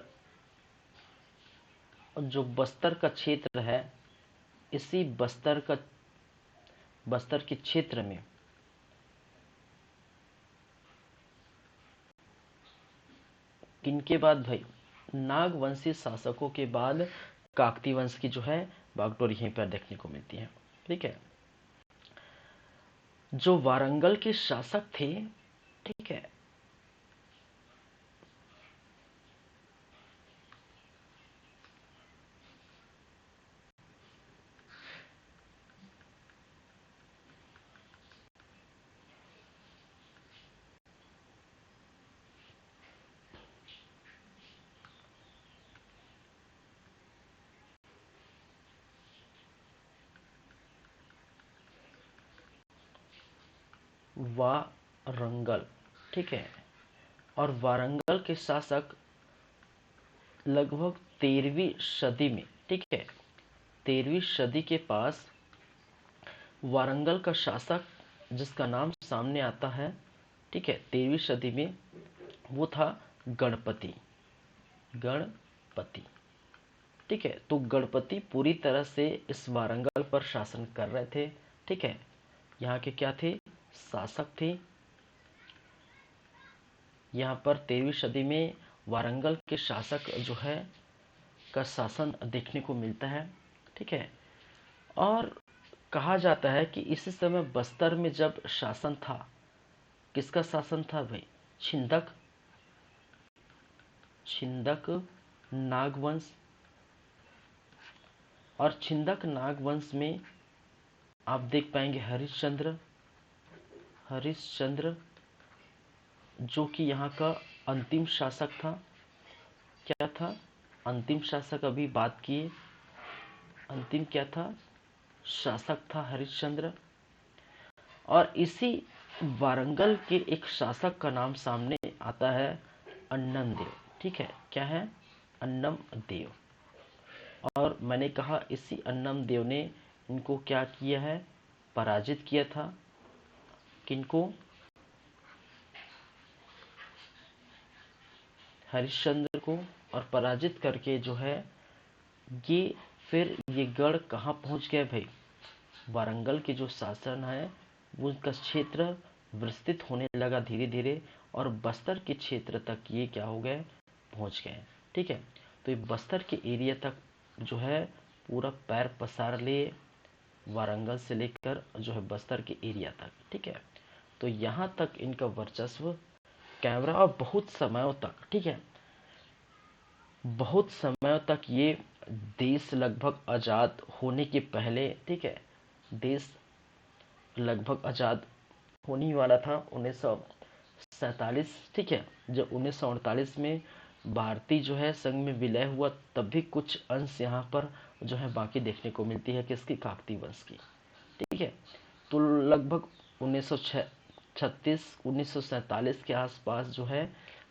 A: और जो बस्तर का क्षेत्र है, इसी बस्तर के क्षेत्र में किनके बाद भाई, नागवंशी शासकों के बाद काकती वंश की जो है बागडोर यहीं पर देखने को मिलती है। ठीक है, जो वारंगल के शासक थे, ठीक है, वारंगल, ठीक है। और वारंगल के शासक लगभग 13वीं सदी में, ठीक है, 13वीं सदी के पास वारंगल का शासक जिसका नाम सामने आता है, ठीक है, 13वीं सदी में, वो था गणपति। गणपति, ठीक है। तो गणपति पूरी तरह से इस वारंगल पर शासन कर रहे थे, ठीक है। यहाँ के क्या थे, शासक थे। यहाँ पर 13वीं सदी में वारंगल के शासक जो है का शासन देखने को मिलता है, ठीक है। और कहा जाता है कि इसी समय बस्तर में जब शासन था, किसका शासन था भाई, छिंदक छिंदक नागवंश। और छिंदक नागवंश में आप देख पाएंगे हरिश्चंद्र, हरिश्चंद्र जो कि यहाँ का अंतिम शासक था। क्या था, अंतिम शासक, अभी बात किए, अंतिम क्या था, शासक था हरिश्चंद्र। और इसी वारंगल के एक शासक का नाम सामने आता है अन्नम देव, ठीक है। क्या है, अन्नम देव। और मैंने कहा इसी अन्नम देव ने इनको क्या किया है, पराजित किया था। किनको, हरिश्चंद्र को। और पराजित करके जो है ये, फिर ये गढ़ कहाँ पहुँच गए भाई, वारंगल के जो शासन है वो उसका क्षेत्र विस्तृत होने लगा धीरे धीरे, और बस्तर के क्षेत्र तक ये क्या हो गए, पहुँच गए, ठीक है। तो ये बस्तर के एरिया तक जो है पूरा पैर पसार लिए, वारंगल से लेकर जो है बस्तर के एरिया तक, ठीक है। तो यहाँ तक इनका वर्चस्व कैमरा, और बहुत समयों तक, ठीक है, बहुत समय तक ये देश लगभग आज़ाद होने के पहले, ठीक है, देश लगभग आज़ाद होने ही वाला था 1947, ठीक है। जब 1948 में भारतीय जो है संघ में विलय हुआ, तब भी कुछ अंश यहाँ पर जो है बाकी देखने को मिलती है किसकी, काकतीय वंश की, ठीक है। तो लगभग 1936 1947 के आसपास जो है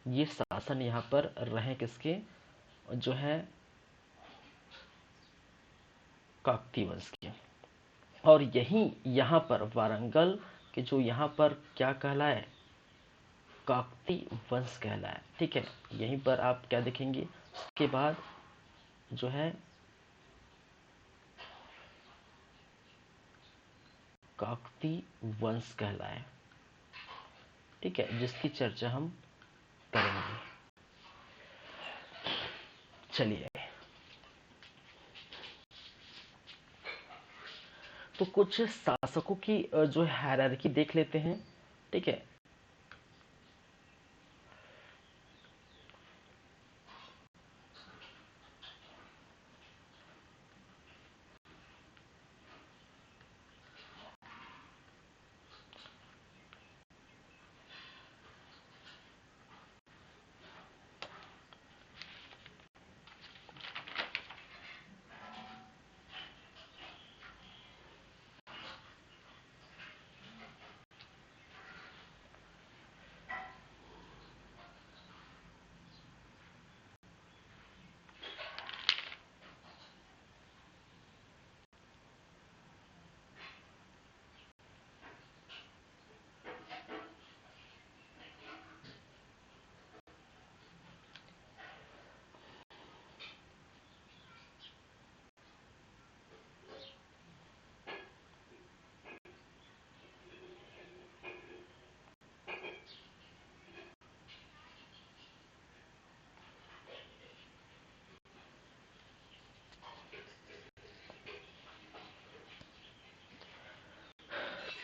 A: ये शासन यहाँ पर रहे किसके, जो है काकतीय वंश के। और यही यहाँ पर वारंगल के जो यहाँ पर क्या कहलाए, काकतीय वंश कहलाए, ठीक है। यहीं पर आप क्या देखेंगे, उसके बाद जो है काकतीय वंश कहलाए, ठीक है, जिसकी चर्चा हम करेंगे। चलिए, तो कुछ शासकों की जो हायरार्की देख लेते हैं, ठीक है।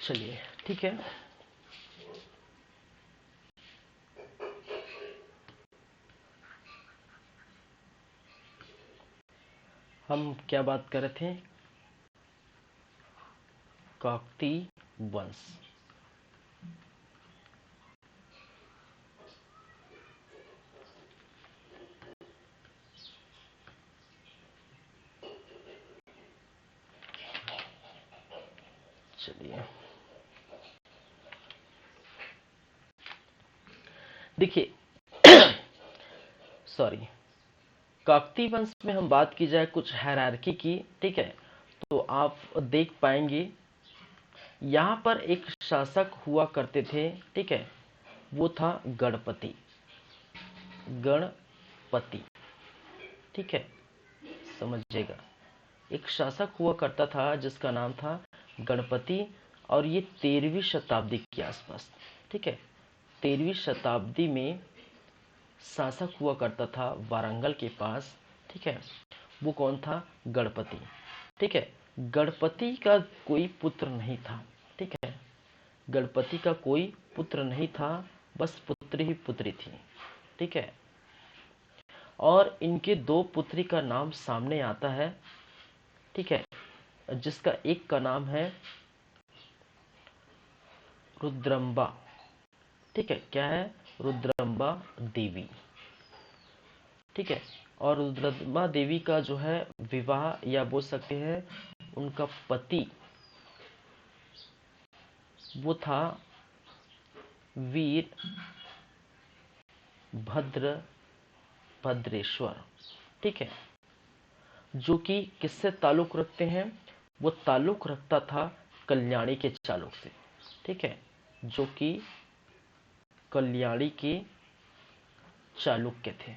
A: चलिए, ठीक है। हम क्या बात कर रहे थे, काकतीय वंश। चलिए, देखिए सॉरी, काकती वंश में हम बात की जाए कुछ हायरार्की की, ठीक है, तो आप देख पाएंगे यहाँ पर एक शासक हुआ करते थे, ठीक है, वो था गणपति। गणपति, ठीक है, समझिएगा, एक शासक हुआ करता था जिसका नाम था गणपति, और ये 13वीं शताब्दी के आसपास, ठीक है, 13वीं शताब्दी में शासक हुआ करता था वारंगल के पास, ठीक है, वो कौन था? गणपति, ठीक है। गणपति का कोई पुत्र नहीं था, ठीक है, गणपति का कोई पुत्र नहीं था, बस पुत्री ही पुत्री थी, ठीक है। और इनके दो पुत्री का नाम सामने आता है, ठीक है, जिसका एक का नाम है रुद्रम्बा, ठीक है, क्या है? रुद्रम्बा देवी, ठीक है। और रुद्रम्बा देवी का जो है विवाह, या बोल सकते हैं उनका पति, वो था वीर भद्र भद्रेश्वर, ठीक है, जो कि किससे ताल्लुक रखते हैं? वो ताल्लुक रखता था कल्याणी के चालुक से, ठीक है, जो कि कल्याणी के चालुक्य थे।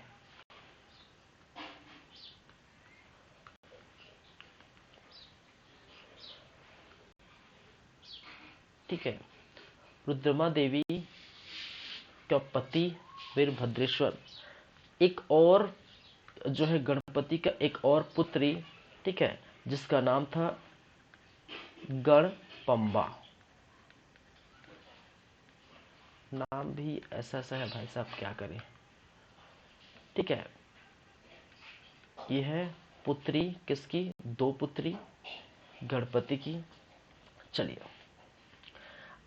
A: ठीक है, रुद्रमा देवी का पति वीरभद्रेश्वर, एक और जो है गणपति का एक और पुत्री, ठीक है, जिसका नाम था गणपम्बा। नाम भी ऐसा सा है भाई साहब, क्या करें, ठीक है। ये है पुत्री किसकी? दो पुत्री गणपति की। चलिए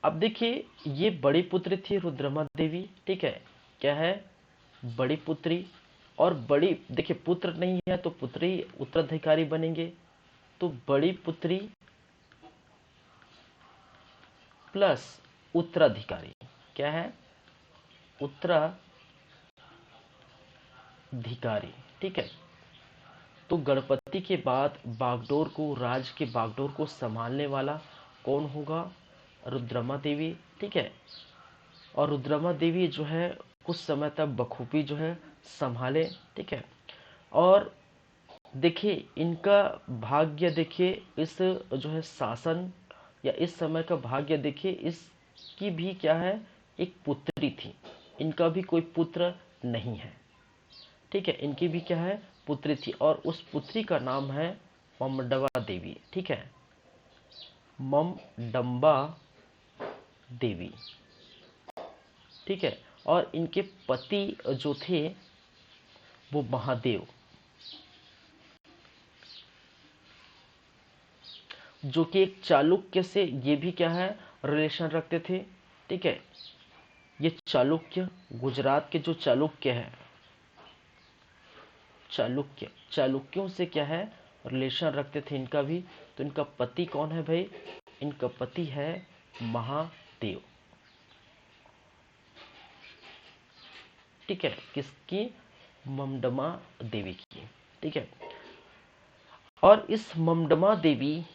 A: अब देखिए, ये बड़ी पुत्री थी रुद्रमा देवी, ठीक है, क्या है? बड़ी पुत्री। और बड़ी, देखिए पुत्र नहीं है तो पुत्री उत्तराधिकारी बनेंगे, तो बड़ी पुत्री प्लस उत्तराधिकारी, क्या है? उत्तराधिकारी, ठीक है। तो गणपति के बाद बागडोर को, राज के बागडोर को संभालने वाला कौन होगा? रुद्रमा देवी, ठीक है। और रुद्रमा देवी जो है कुछ समय तक बखूबी जो है संभाले, ठीक है। और देखिए इनका भाग्य, देखिए इस जो है शासन या इस समय का भाग्य, देखिए इसकी भी क्या है? एक पुत्री थी, इनका भी कोई पुत्र नहीं है, ठीक है, इनकी भी क्या है? पुत्री थी, और उस पुत्री का नाम है ममडवा देवी, ठीक है, ममडम्बा देवी, ठीक है। और इनके पति जो थे वो महादेव, जो कि एक चालुक्य से ये भी क्या है? रिलेशन रखते थे, ठीक है। ये चालुक्य, गुजरात के जो चालुक्य है, चालुक्य, चालुक्यों से क्या है? रिलेशन रखते थे इनका भी। तो इनका पति कौन है भाई? इनका पति है महादेव, ठीक है, किसकी? ममडमा देवी की, ठीक है। और इस ममडमा देवी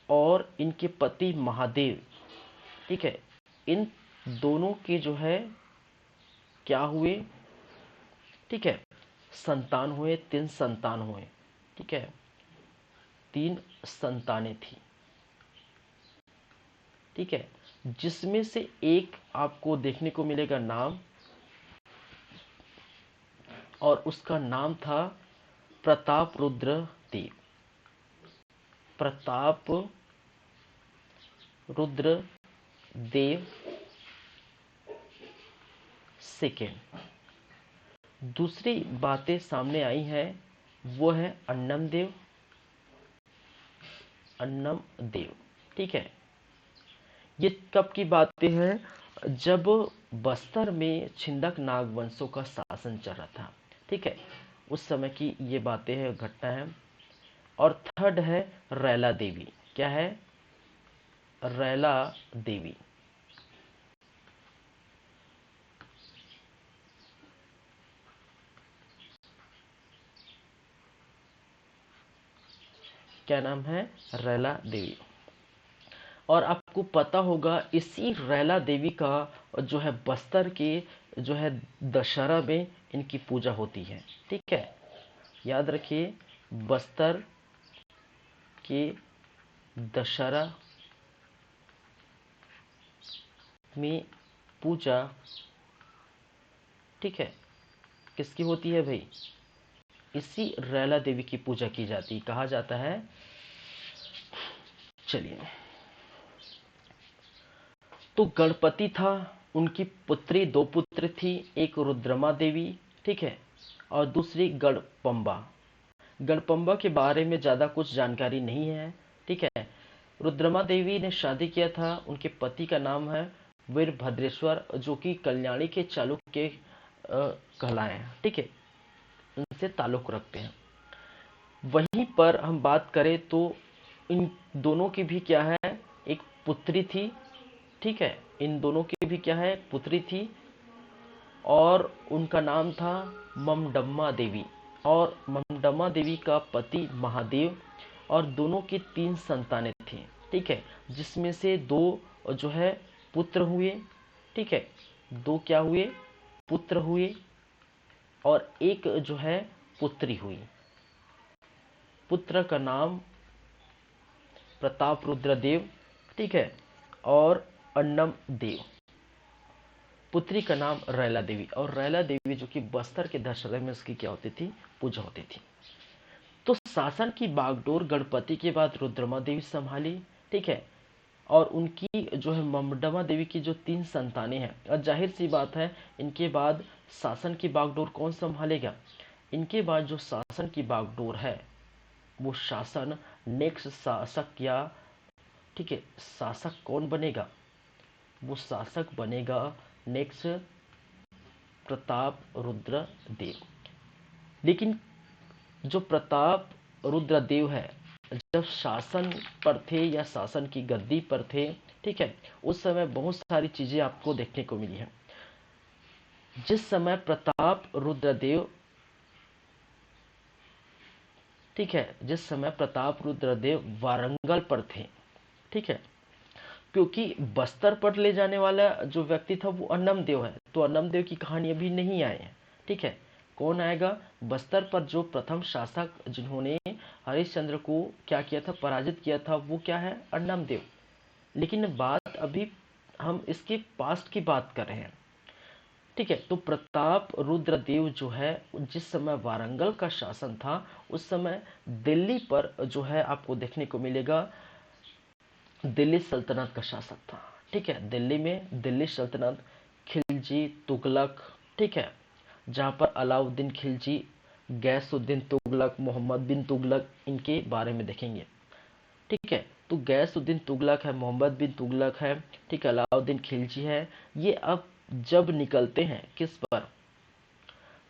A: और इनके पति महादेव, ठीक है, इन दोनों के जो है क्या हुए? ठीक है, संतान हुए, 3 संतान हुए, ठीक है, 3 संतानें थी, ठीक है, जिसमें से एक आपको देखने को मिलेगा नाम, और उसका नाम था प्रताप रुद्र देव। प्रताप रुद्र देव सेकेंड। दूसरी बातें सामने आई हैं, वो है अन्नम देव, अन्नम देव, ठीक है। ये कब की बातें हैं? जब बस्तर में छिंदक नाग वंशों का शासन चल रहा था, ठीक है, उस समय की ये बातें हैं, घटना है। और थर्ड है रैला देवी, क्या है? रैला देवी, क्या नाम है? रैला देवी। और आपको पता होगा इसी रैला देवी का जो है बस्तर के जो है दशहरा में इनकी पूजा होती है। ठीक है, याद रखिए, बस्तर के दशहरा में पूजा, ठीक है, किसकी होती है भाई? इसी रैला देवी की पूजा की जाती है, कहा जाता है। चलिए, तो गणपति था, उनकी पुत्री, दो पुत्र थी, एक रुद्रमा देवी, ठीक है, और दूसरी गणपंबा। गणपंबा के बारे में ज़्यादा कुछ जानकारी नहीं है। ठीक है, रुद्रमा देवी ने शादी किया था, उनके पति का नाम है वीरभद्रेश्वर, जो कि कल्याणी के चालुक्य कहलाए हैं। ठीक है, उनसे ताल्लुक रखते हैं। वहीं पर हम बात करें तो इन दोनों की भी क्या है, एक पुत्री थी। ठीक है, इन दोनों की भी क्या है, पुत्री थी, और उनका नाम था ममडम्मा देवी। और ममडम्मा देवी का पति महादेव, और दोनों की 3 संतानें थी। ठीक है, जिसमें से 2 जो है पुत्र हुए। ठीक है, 2 क्या हुए, पुत्र हुए, और एक जो है पुत्री हुई। पुत्र का नाम प्रताप रुद्र देव, ठीक है, और अन्नम देव। पुत्री का नाम रैला देवी, और रैला देवी जो कि बस्तर के दशहरे में उसकी क्या होती थी, पूजा होती थी। तो शासन की बागडोर गणपति के बाद रुद्रमा देवी संभाली। ठीक है, और उनकी जो है ममडमा देवी की जो 3 संतानें हैं, और जाहिर सी बात है इनके बाद शासन की बागडोर कौन संभालेगा? इनके बाद जो शासन की बागडोर है, वो शासन नेक्स्ट शासक या, ठीक है, शासक कौन बनेगा? वो शासक बनेगा नेक्स्ट प्रताप रुद्र देव। लेकिन जो प्रताप रुद्र देव है, जब शासन पर थे या शासन की गद्दी पर थे, ठीक है, उस समय बहुत सारी चीजें आपको देखने को मिली है। जिस समय प्रताप रुद्र देव, ठीक है, जिस समय प्रताप रुद्र देव वारंगल पर थे, ठीक है, क्योंकि बस्तर पर ले जाने वाला जो व्यक्ति था वो अन्नम देव है, तो अन्नम देव की कहानी अभी नहीं आई है। ठीक है, कौन आएगा? बस्तर पर जो प्रथम शासक जिन्होंने हरिश्चंद्र को क्या किया था, पराजित किया था, वो क्या है? अन्नम देव। लेकिन बात अभी हम इसके पास्ट की बात कर रहे हैं। ठीक है, तो प्रताप रुद्र देव जो है, जिस समय वारंगल का शासन था, उस समय दिल्ली पर जो है आपको देखने को मिलेगा दिल्ली सल्तनत का शासक था। ठीक है, दिल्ली में दिल्ली सल्तनत, खिलजी, तुगलक, ठीक है, जहाँ पर अलाउद्दीन खिलजी, गैसुद्दीन तुगलक, मोहम्मद बिन तुगलक, इनके बारे में देखेंगे। ठीक है, तो गैसुद्दीन तुगलक है, मोहम्मद बिन तुगलक है, ठीक है, अलाउद्दीन खिलजी है। ये अब जब निकलते हैं किस पर?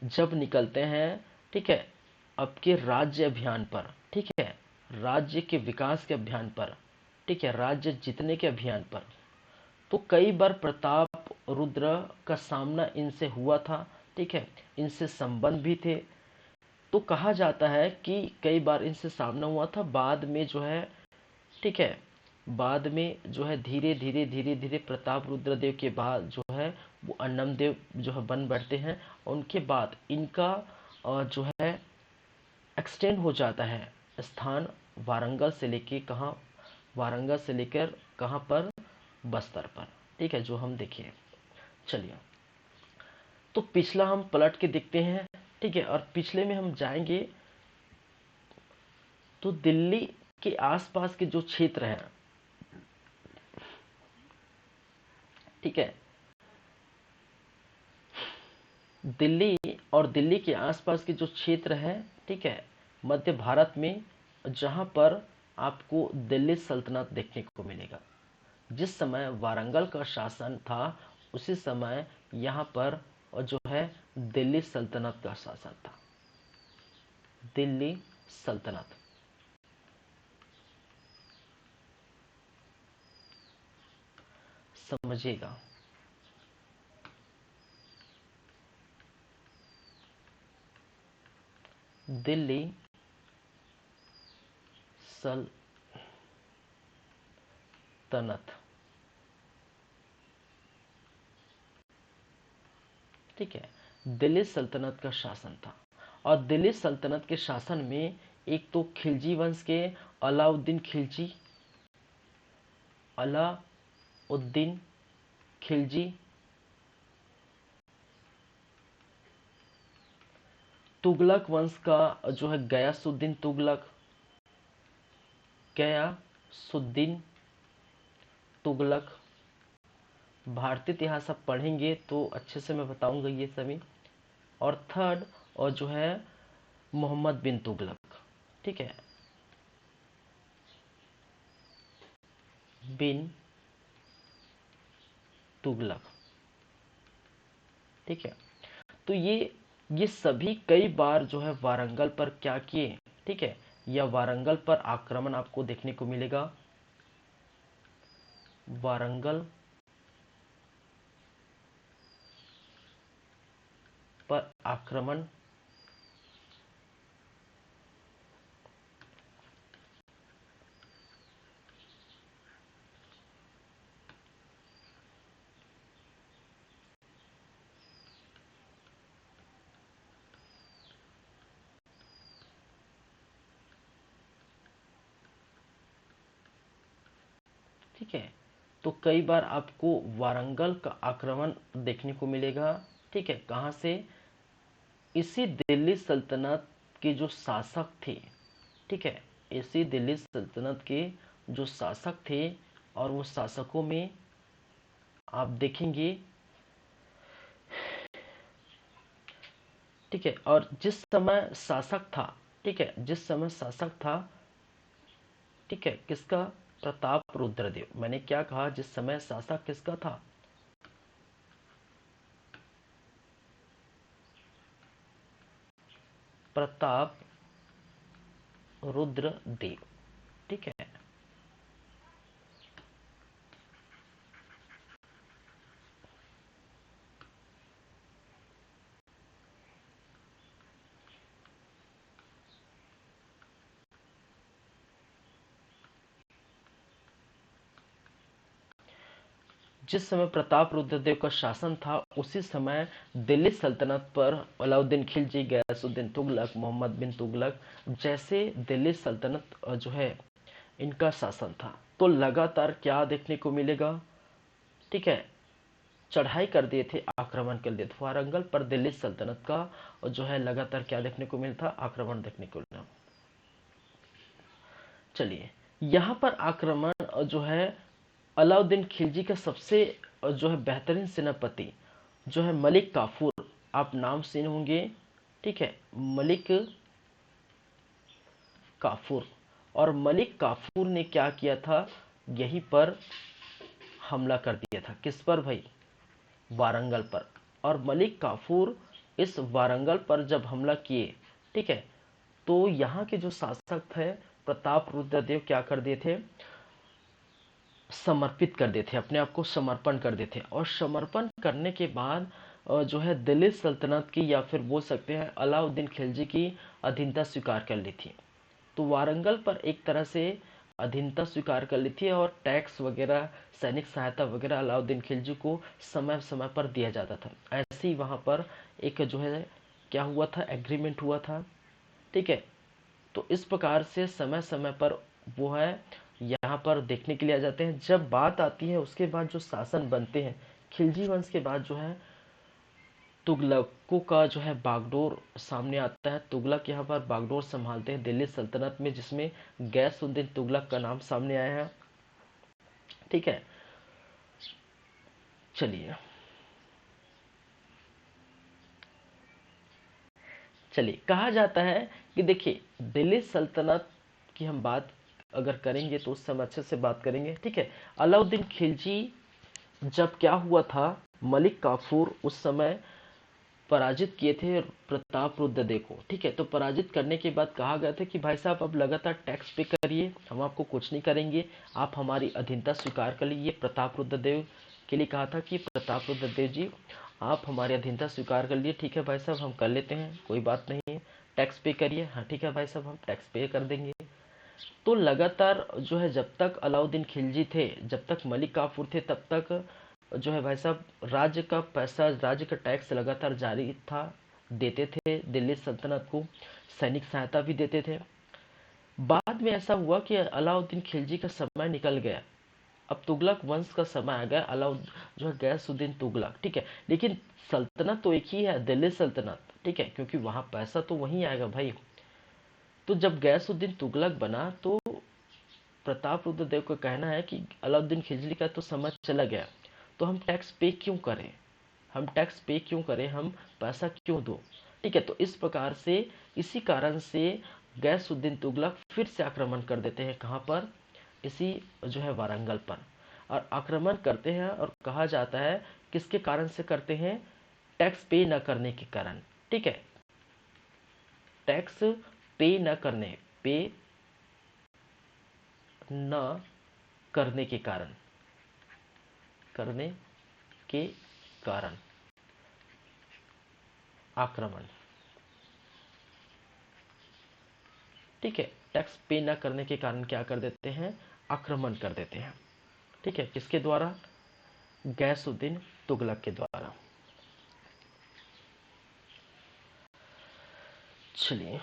A: जब निकलते हैं, ठीक है, आपके राज्य अभियान पर, ठीक है, राज्य के विकास के अभियान पर, ठीक है, राज्य जीतने के अभियान पर। तो कई बार प्रताप रुद्र का सामना इनसे हुआ था। ठीक है, इनसे संबंध भी थे। तो कहा जाता है कि कई बार इनसे सामना हुआ था, बाद में जो है, ठीक है, बाद में जो है धीरे धीरे धीरे धीरे प्रताप रुद्रदेव के बाद जो है वो अन्नम देव जो है बन बैठते हैं। उनके बाद इनका जो है एक्सटेंड हो जाता है स्थान, वारंगल से लेके कहाँ, वारंगल से लेकर कहाँ पर? बस्तर पर। ठीक है, जो हम देखें। चलिए, तो पिछला हम पलट के देखते हैं। ठीक है, और पिछले में हम जाएंगे तो दिल्ली के आसपास के जो क्षेत्र हैं, ठीक है, दिल्ली और दिल्ली के आसपास के जो क्षेत्र है, ठीक है, मध्य भारत में, जहां पर आपको दिल्ली सल्तनत देखने को मिलेगा। जिस समय वारंगल का शासन था, उसी समय यहाँ पर जो है दिल्ली सल्तनत का शासन था। दिल्ली सल्तनत, समझिएगा। दिल्ली सल्तनत, ठीक है, दिल्ली सल्तनत का शासन था। और दिल्ली सल्तनत के शासन में एक तो खिलजी वंश के अलाउद्दीन खिलजी, अलाउद्दीन खिलजी, तुगलक वंश का जो है गयासुद्दीन तुगलक, गयासुद्दीन तुगलक। भारतीय इतिहास आप पढ़ेंगे तो अच्छे से मैं बताऊंगा ये सभी। और थर्ड और जो है मोहम्मद बिन तुगलक, ठीक है, बिन तुगलक, ठीक है। तो ये सभी कई बार जो है वारंगल पर क्या किए, ठीक है, या वारंगल पर आक्रमण आपको देखने को मिलेगा। वारंगल पर आक्रमण, ठीक है। तो कई बार आपको वारंगल का आक्रमण देखने को मिलेगा, ठीक है। कहां से? इसी दिल्ली सल्तनत के जो शासक थे, ठीक है, इसी दिल्ली सल्तनत के जो शासक थे, और वो शासकों में आप देखेंगे, ठीक है। और जिस समय शासक था, ठीक है, जिस समय शासक था, ठीक है, किसका? प्रताप रुद्रदेव। मैंने क्या कहा? जिस समय शासक किसका था? प्रताप रुद्रदेव, ठीक है। जिस समय प्रताप रुद्रदेव का शासन था, उसी समय दिल्ली सल्तनत पर अलाउद्दीन खिलजी, गयासुद्दीन तुगलक, मोहम्मद बिन तुगलक जैसे दिल्ली सल्तनत जो है इनका शासन था। तो लगातार क्या देखने को मिलेगा, ठीक है, चढ़ाई कर दिए थे, आक्रमण कर दिए थे वारंगल पर। दिल्ली सल्तनत का जो है लगातार क्या देखने को मिलता? आक्रमण देखने को मिला। चलिए, यहाँ पर आक्रमण जो है अलाउद्दीन खिलजी का सबसे जो है बेहतरीन सेनापति जो है मलिक काफूर, आप नाम सुने होंगे, ठीक है, मलिक काफूर। और मलिक काफूर ने क्या किया था? यहीं पर हमला कर दिया था। किस पर भाई? वारंगल पर। और मलिक काफूर इस वारंगल पर जब हमला किए, ठीक है, तो यहाँ के जो शासक थे प्रताप रुद्रदेव क्या कर दिए थे? समर्पित कर देते, अपने आप को समर्पण कर देते। और समर्पण करने के बाद जो है दिल्ली सल्तनत की, या फिर बोल सकते हैं अलाउद्दीन खिलजी की अधीनता स्वीकार कर ली थी। तो वारंगल पर एक तरह से अधीनता स्वीकार कर ली थी, और टैक्स वगैरह, सैनिक सहायता वगैरह अलाउद्दीन खिलजी को समय समय पर दिया जाता था। ऐसे ही वहाँ पर एक जो है क्या हुआ था? एग्रीमेंट हुआ था, ठीक है। तो इस प्रकार से समय समय पर वो है यहाँ पर देखने के लिए आ जाते हैं। जब बात आती है उसके बाद जो शासन बनते हैं खिलजी वंश के बाद, जो है तुगलकों का जो है बागडोर सामने आता है। तुगलक यहाँ पर बागडोर संभालते हैं दिल्ली सल्तनत में, जिसमें गैसुद्दीन तुगलक का नाम सामने आया है, ठीक है। चलिए चलिए, कहा जाता है कि देखिए दिल्ली सल्तनत की हम बात अगर करेंगे तो उस समय अच्छे से बात करेंगे, ठीक है। अलाउद्दीन खिलजी जब क्या हुआ था, मलिक काफूर उस समय पराजित किए थे प्रताप रुद्रदेव को, ठीक है। तो पराजित करने के बाद कहा गया था कि भाई साहब अब लगातार टैक्स पे करिए, हम आपको कुछ नहीं करेंगे, आप हमारी अधीनता स्वीकार कर लीजिए। प्रताप रुद्रदेव के लिए कहा था कि प्रताप रुद्रदेव जी आप हमारी अधीनता स्वीकार कर लिए, ठीक है भाई साहब हम कर लेते हैं, कोई बात नहीं है, टैक्स पे करिए। हाँ ठीक है भाई साहब हम टैक्स पे कर देंगे। तो लगातार जो है जब तक अलाउद्दीन खिलजी थे, जब तक मलिक काफूर थे, तब तक जो है भाई साहब राज्य का पैसा, राज्य का टैक्स लगातार जारी था, देते थे दिल्ली सल्तनत को, सैनिक सहायता भी देते थे। बाद में ऐसा हुआ कि अलाउद्दीन खिलजी का समय निकल गया, अब तुगलक वंश का समय आ गया, जो है गैसुद्दीन तुगलक, ठीक है। लेकिन सल्तनत तो एक ही है, दिल्ली सल्तनत, ठीक है, क्योंकि वहां पैसा तो वहीं आएगा भाई। तो जब गैसुद्दीन तुगलक बना तो प्रताप रुद्र देव का कहना है कि अलाउद्दीन खिलजी का तो समय चला गया, तो हम टैक्स पे क्यों करें, हम टैक्स पे क्यों करें, हम पैसा क्यों दो, ठीक है। तो इस प्रकार से, इसी कारण से गैसुद्दीन तुगलक फिर से आक्रमण कर देते हैं, कहाँ पर, इसी जो है वारंगल पर, और आक्रमण करते हैं। और कहा जाता है किसके कारण से करते हैं, टैक्स पे न करने के कारण, ठीक है, टैक्स पे न करने, पे न करने के कारण, करने के कारण आक्रमण, ठीक है। टैक्स पे न करने के कारण क्या कर देते हैं, आक्रमण कर देते हैं, ठीक है। किसके द्वारा, गैसुद्दीन तुगलक के द्वारा। चलिए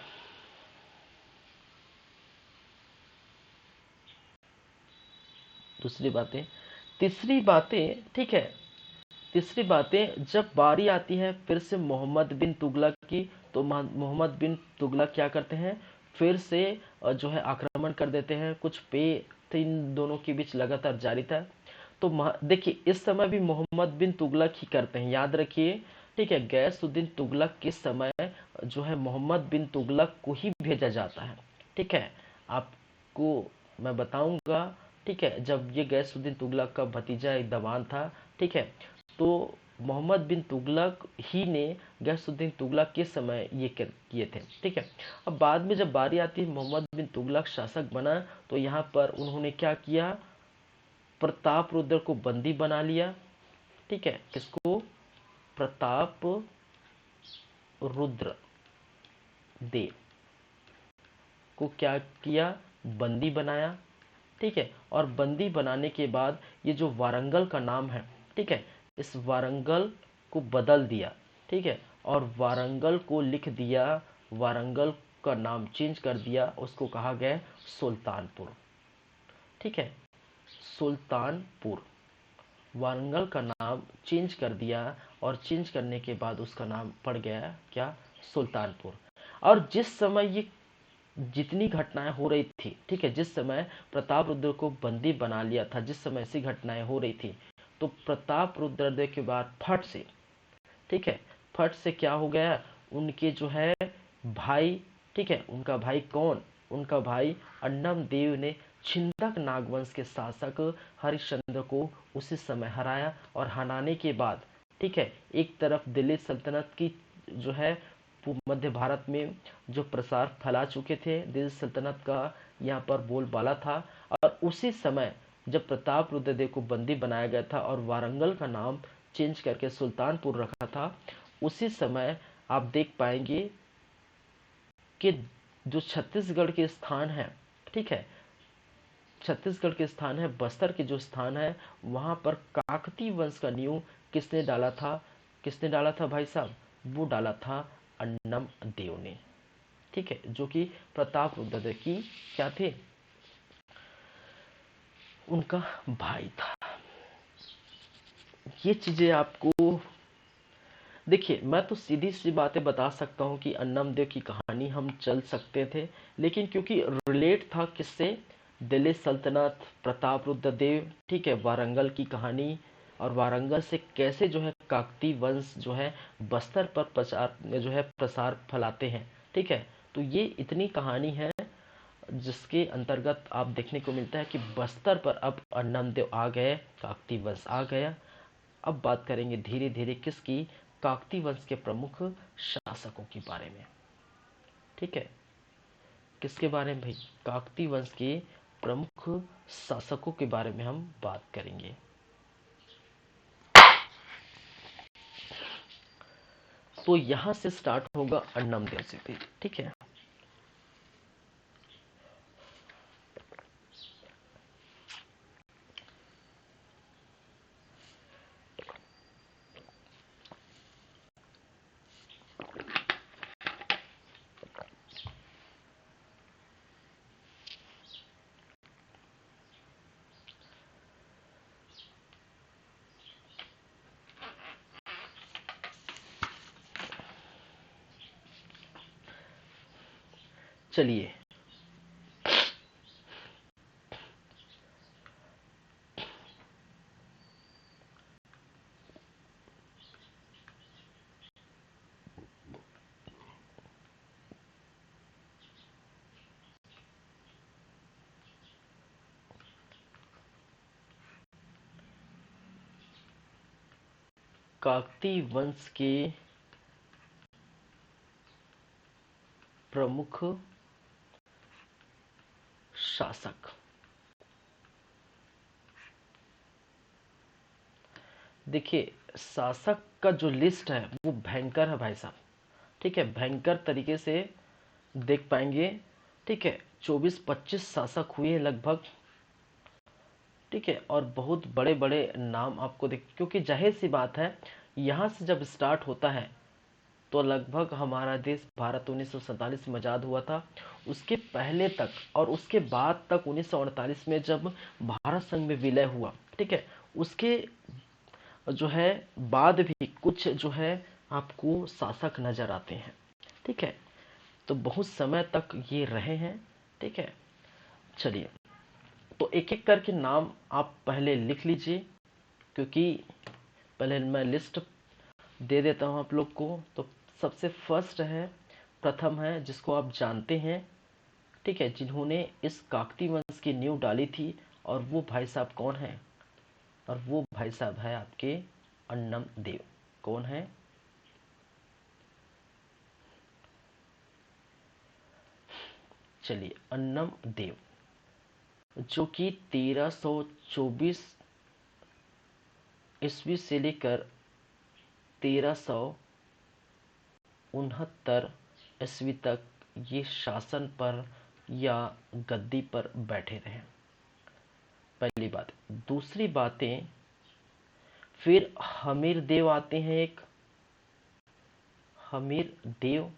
A: दूसरी बातें, तीसरी बातें, ठीक है, तीसरी बातें, जब बारी आती है फिर से मोहम्मद बिन तुगलक की, तो मोहम्मद बिन तुगलक क्या करते हैं, फिर से जो है आक्रमण कर देते हैं। कुछ पे इन दोनों के बीच लगातार जारी था। तो देखिए इस समय भी मोहम्मद बिन तुगलक ही करते हैं, याद रखिए, ठीक है। गैसुद्दीन तुगलक के समय जो है मोहम्मद बिन तुगलक को ही भेजा जाता है, ठीक है। आपको मैं बताऊंगा, ठीक है, जब ये गैसुद्दीन तुगलक का भतीजा एक दवान था, ठीक है, तो मोहम्मद बिन तुगलक ही ने गैसुद्दीन तुगलक के समय ये किए थे, ठीक है। अब बाद में जब बारी आती है मोहम्मद बिन तुगलक शासक बना, तो यहाँ पर उन्होंने क्या किया, प्रताप रुद्र को बंदी बना लिया, ठीक है। किसको, प्रताप रुद्र देव को क्या किया, बंदी बनाया, ठीक है। और बंदी बनाने के बाद ये जो वारंगल का नाम है, ठीक है, इस वारंगल को बदल दिया, ठीक है, और वारंगल को लिख दिया, वारंगल का नाम चेंज कर दिया, उसको कहा गया सुल्तानपुर, ठीक है, सुल्तानपुर, वारंगल का नाम चेंज कर दिया, और चेंज करने के बाद उसका नाम पड़ गया क्या, सुल्तानपुर। और जिस समय ये जितनी घटनाएं हो रही थी, ठीक है, जिस समय प्रताप रुद्र को बंदी बना लिया था, जिस समय ऐसी घटनाएं हो रही थी, तो प्रताप रुद्र के बाद फट से, ठीक है, फट से क्या हो गया, उनके जो है भाई, ठीक है, उनका भाई कौन, उनका भाई अन्नम देव ने छिंदक नागवंश के शासक हरिश्चंद्र को उसी समय हराया। और हराने के बाद, ठीक है, एक तरफ दिल्ली सल्तनत की जो है मध्य भारत में जो प्रसार फैला चुके थे, दिल्ली सल्तनत का यहाँ पर बोलबाला था। और उसी समय जब प्रताप रुद्रदेव को बंदी बनाया गया था और वारंगल का नाम चेंज करके सुल्तानपुर रखा था, उसी समय आप देख पाएंगे कि जो छत्तीसगढ़ के स्थान है, ठीक है, छत्तीसगढ़ के स्थान है, बस्तर के जो स्थान है, वहां पर काकती वंश का नींव किसने डाला था, किसने डाला था भाई साहब, वो डाला था अन्नम देव ने, ठीक है, जो कि प्रताप रुद्र की क्या थे, उनका भाई था। ये चीजें आपको, देखिए मैं तो सीधी सी बातें बता सकता हूँ कि अन्नम देव की कहानी हम चल सकते थे, लेकिन क्योंकि रिलेट था किससे, दिल्ली सल्तनत, प्रताप रुद्र देव, ठीक है, वारंगल की कहानी, और वारंगल से कैसे जो है काकती वंश जो है बस्तर पर प्रचार जो है प्रसार फैलाते हैं, ठीक है। तो ये इतनी कहानी है जिसके अंतर्गत आप देखने को मिलता है कि बस्तर पर अब अन्नम देव आ गए, काकती वंश आ गया। अब बात करेंगे धीरे धीरे किसकी, काकती वंश के प्रमुख शासकों के बारे में, ठीक है। किसके बारे में भाई, काकती वंश के प्रमुख शासकों के बारे में हम बात करेंगे। तो यहां से स्टार्ट होगा अन्नम देव से, ठीक है। चलिए, काकतीय वंश के प्रमुख शासक। देखिए, शासक का जो लिस्ट है वो भयंकर है भाई साहब। ठीक है, भयंकर तरीके से देख पाएंगे। ठीक है, 24-25 शासक हुए लगभग। ठीक है, और बहुत बड़े बड़े नाम आपको देख, क्योंकि जाहिर सी बात है, यहाँ से जब स्टार्ट होता है तो लगभग हमारा देश भारत 1947 में आज़ाद हुआ था। उसके पहले तक और उसके बाद तक 1948 में जब भारत संघ में विलय हुआ, ठीक है, उसके जो है बाद भी कुछ जो है आपको शासक नजर आते हैं। ठीक है, तो बहुत समय तक ये रहे हैं। ठीक है, चलिए, तो एक एक करके नाम आप पहले लिख लीजिए, क्योंकि पहले मैं लिस्ट दे देता हूं आप लोग को। तो सबसे फर्स्ट है, प्रथम है, जिसको आप जानते हैं। ठीक है, जिन्होंने इस काकतीय वंश की नींव डाली थी, और वो भाई साहब कौन है? और वो भाई साहब है आपके अन्नम देव। कौन है? चलिए, अन्नम देव, जो कि 1324 ईस्वी से लेकर 1369 ईस्वी तक ये शासन पर या गद्दी पर बैठे रहे। पहली बात। दूसरी बातें, फिर हमीर देव आते हैं एक, हमीर देव।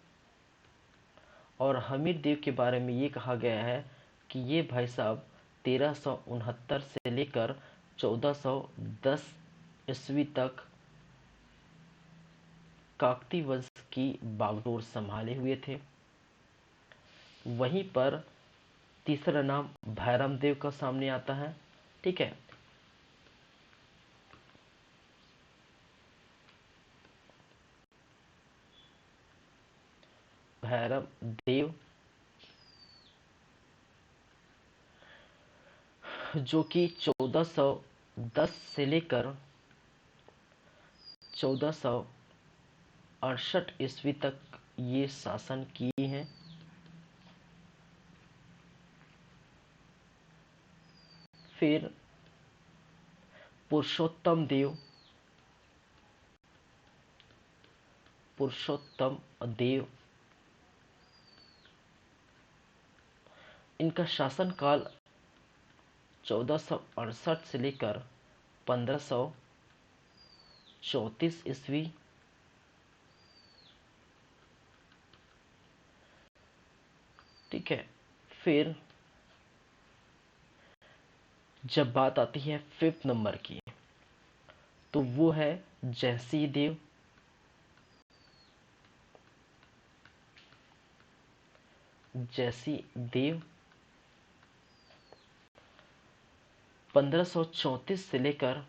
A: और हमीर देव के बारे में ये कहा गया है कि ये भाई साहब 1369 से लेकर 1410 ईस्वी तक काकतीय वंश की बागडोर संभाले हुए थे। वहीं पर तीसरा नाम भैरम देव का सामने आता है। ठीक है, भैरम देव, जो कि 1410 से लेकर 1468 ईस्वी तक ये शासन किए हैं। फिर पुरुषोत्तम देव, पुरुषोत्तम देव, इनका शासन काल 1468 से लेकर 1534 ईस्वी। ठीक है, फिर जब बात आती है फिफ्थ नंबर की, तो वो है जयसिंह देव। जयसिंह देव 1534 से लेकर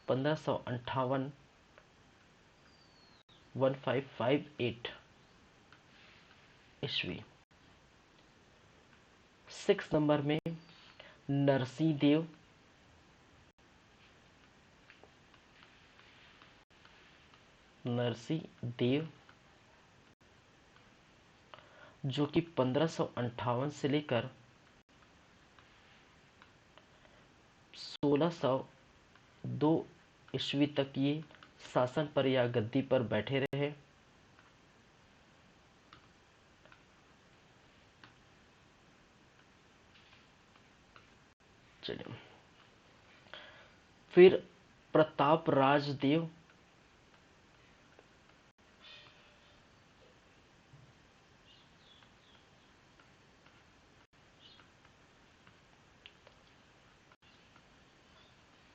A: 1558, 1558 ईस्वी। 6 नंबर में नरसिंह देव, नरसिंह देव, जो कि 1558 से लेकर 1602 ईस्वी तक ये शासन पर या गद्दी पर बैठे रहे। चलिए, फिर प्रताप राज देव,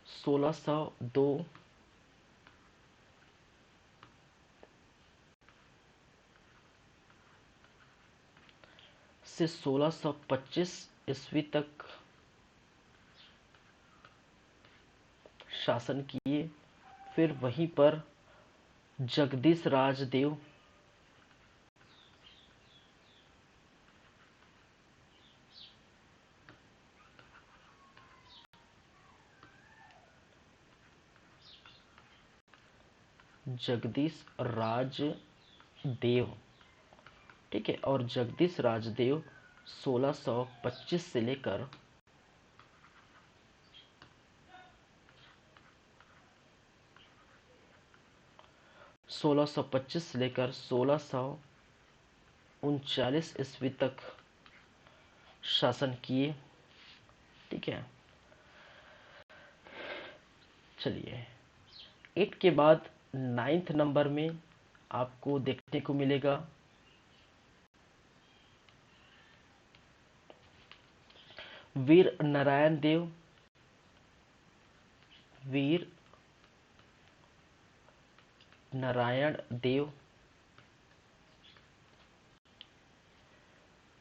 A: सोलह सौ दो से 1625 ईस्वी तक शासन किए। फिर वहीं पर जगदीश राजदेव जगदीश राजदेव ठीक है, और जगदीश राजदेव 1625 से लेकर 1625 से लेकर 1639 ईस्वी तक शासन किए। ठीक है, चलिए 8 के बाद 9th नंबर में आपको देखने को मिलेगा वीर नारायण देव। वीर नारायण देव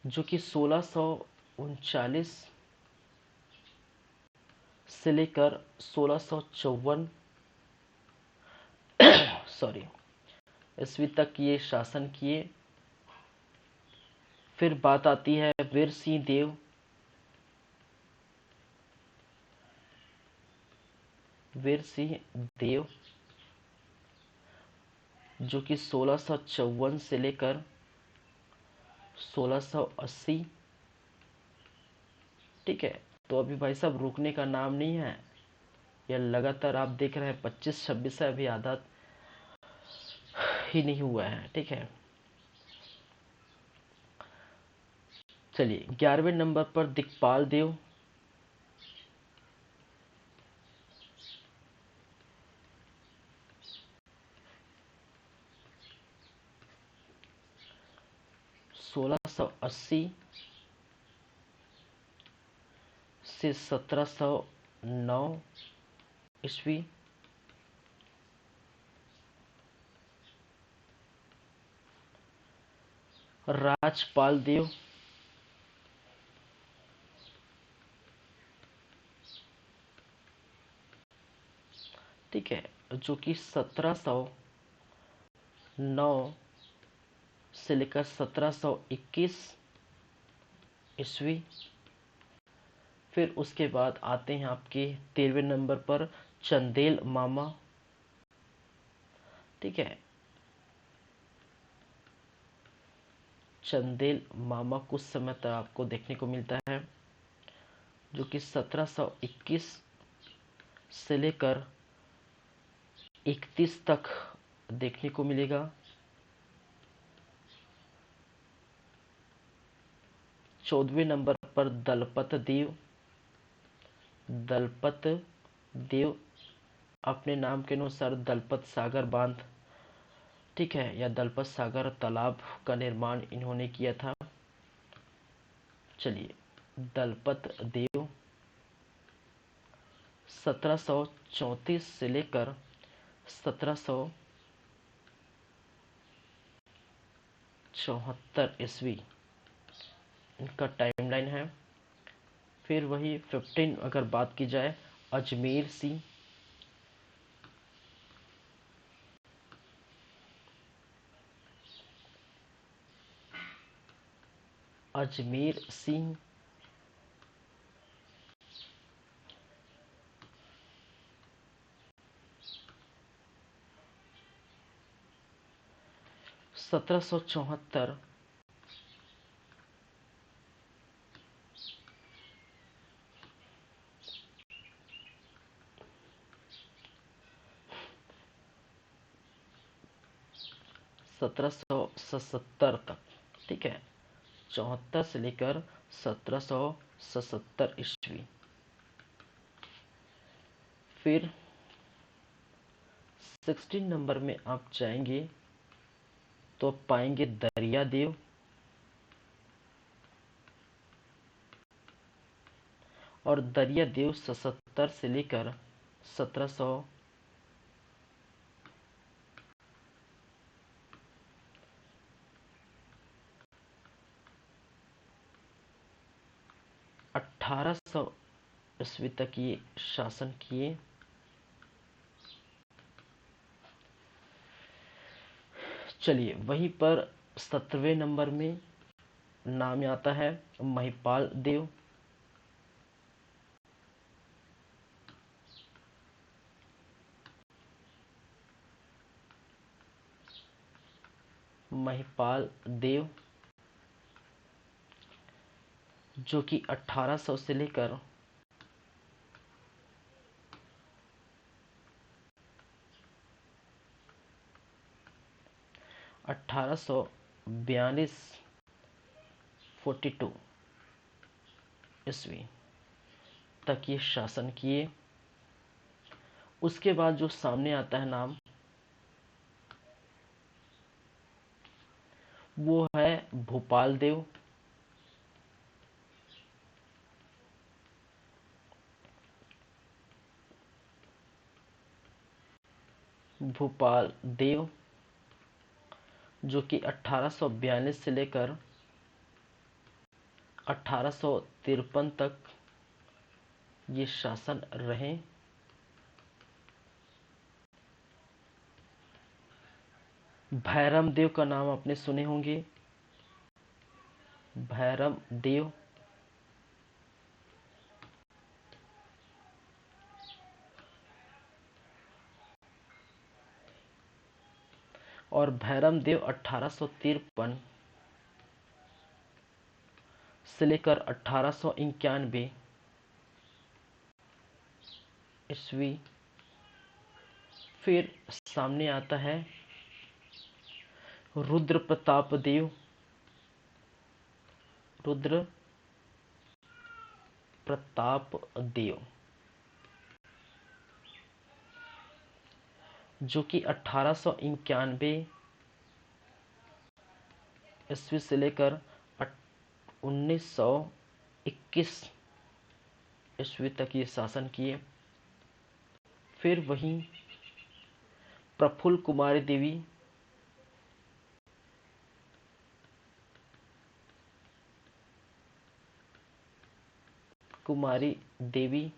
A: जो कि 1639 से लेकर 1654 सॉरी ईस्वी तक ये शासन किए। फिर बात आती है वीर सिंह देव। वीर सिंह देव जो कि 1654 से लेकर 1680। ठीक है, तो अभी भाई साहब रुकने का नाम नहीं है, यह लगातार आप देख रहे हैं 25-26 से अभी आधा ही नहीं हुआ है। ठीक है, चलिए 11वें नंबर पर दिक्पाल देव। सोलह सौ अस्सी से 1709 ईस्वी। राजपाल देव ठीक है, जो कि 1709 से लेकर 1721 ईस्वी। फिर उसके बाद आते हैं आपके 13वें नंबर पर चंदेल मामा। ठीक है, चंदेल मामा कुछ समय तक आपको देखने को मिलता है, जो कि 1721 से लेकर 31 तक देखने को मिलेगा। 14वें नंबर पर दलपत देव। दलपत देव अपने नाम के अनुसार दलपत सागर बांध ठीक है, या दलपत सागर तालाब का निर्माण इन्होंने किया था। चलिए दलपत देव 1734 से लेकर 1774 ईस्वी इनका टाइमलाइन है। फिर वही 15 अगर बात की जाए अजमेर सिंह। अजमेर सिंह 1774 1777 तक। ठीक है, 74 से लेकर 1777 ईस्वी। फिर 16 नंबर में आप जाएंगे तो आप पाएंगे दरिया देव। और दरिया देव 77 से लेकर 1700 1800 ईस्वी तक ये शासन किए। चलिए वहीं पर 17वें नंबर में नाम आता है महिपाल देव। महिपाल देव जो कि 1800 से लेकर 1842 42 ईस्वी तक ये शासन किए। उसके बाद जो सामने आता है नाम वो है भोपाल देव। भोपाल देव जो कि 1842 से लेकर 1853 तक ये शासन रहे। भैरम देव का नाम आपने सुने होंगे, भैरम देव। और भैरम देव 1853 से लेकर 1891 ईस्वी। फिर सामने आता है रुद्र प्रताप देव। रुद्र प्रताप देव जो कि 1891 ईस्वी से लेकर 1921 ईस्वी तक ये शासन किए। फिर वहीं प्रफुल्ल कुमारी देवी कुमारी देवी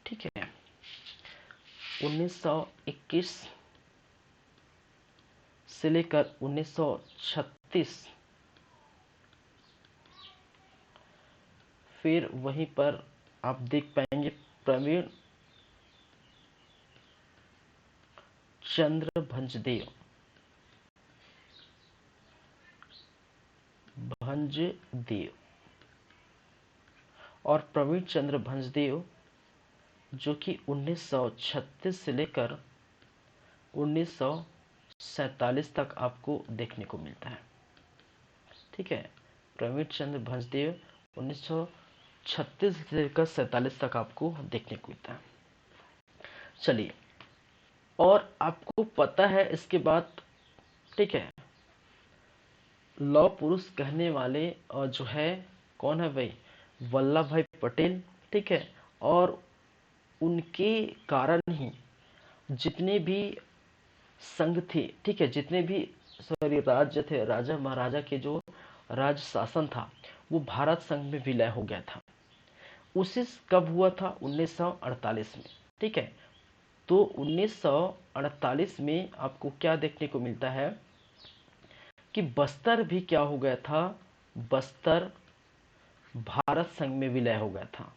A: ठीक है 1921 से लेकर 1936। फिर वहीं पर आप देख पाएंगे प्रवीण चंद्र भंजदेव। भंजदेव और प्रवीण चंद्र भंजदेव जो कि 1936 से लेकर 1947 तक आपको देखने को मिलता है। ठीक है, प्रवीण चंद्र भंजदेव 1936 से लेकर 47 तक आपको देखने को मिलता है। चलिए, और आपको पता है इसके बाद, ठीक है, लौह पुरुष कहने वाले जो है कौन है भाई, वल्लभ भाई पटेल। ठीक है, और उनके कारण ही जितने भी संघ थे, ठीक है, जितने भी सॉरी राज्य थे, राजा महाराजा के जो राज शासन था वो भारत संघ में विलय हो गया था। उसी कब हुआ था, 1948 में। ठीक है, तो 1948 में आपको क्या देखने को मिलता है कि बस्तर भी क्या हो गया था, बस्तर भारत संघ में विलय हो गया था।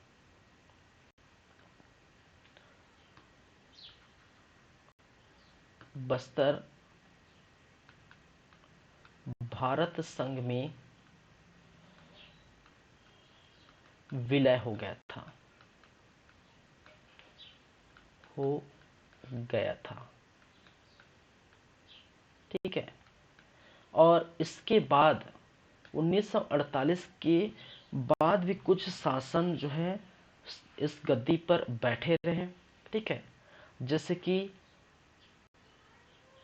A: बस्तर भारत संघ में विलय हो गया था, हो गया था। ठीक है, और इसके बाद 1948 के बाद भी कुछ शासन जो है इस गद्दी पर बैठे रहे। ठीक है, जैसे कि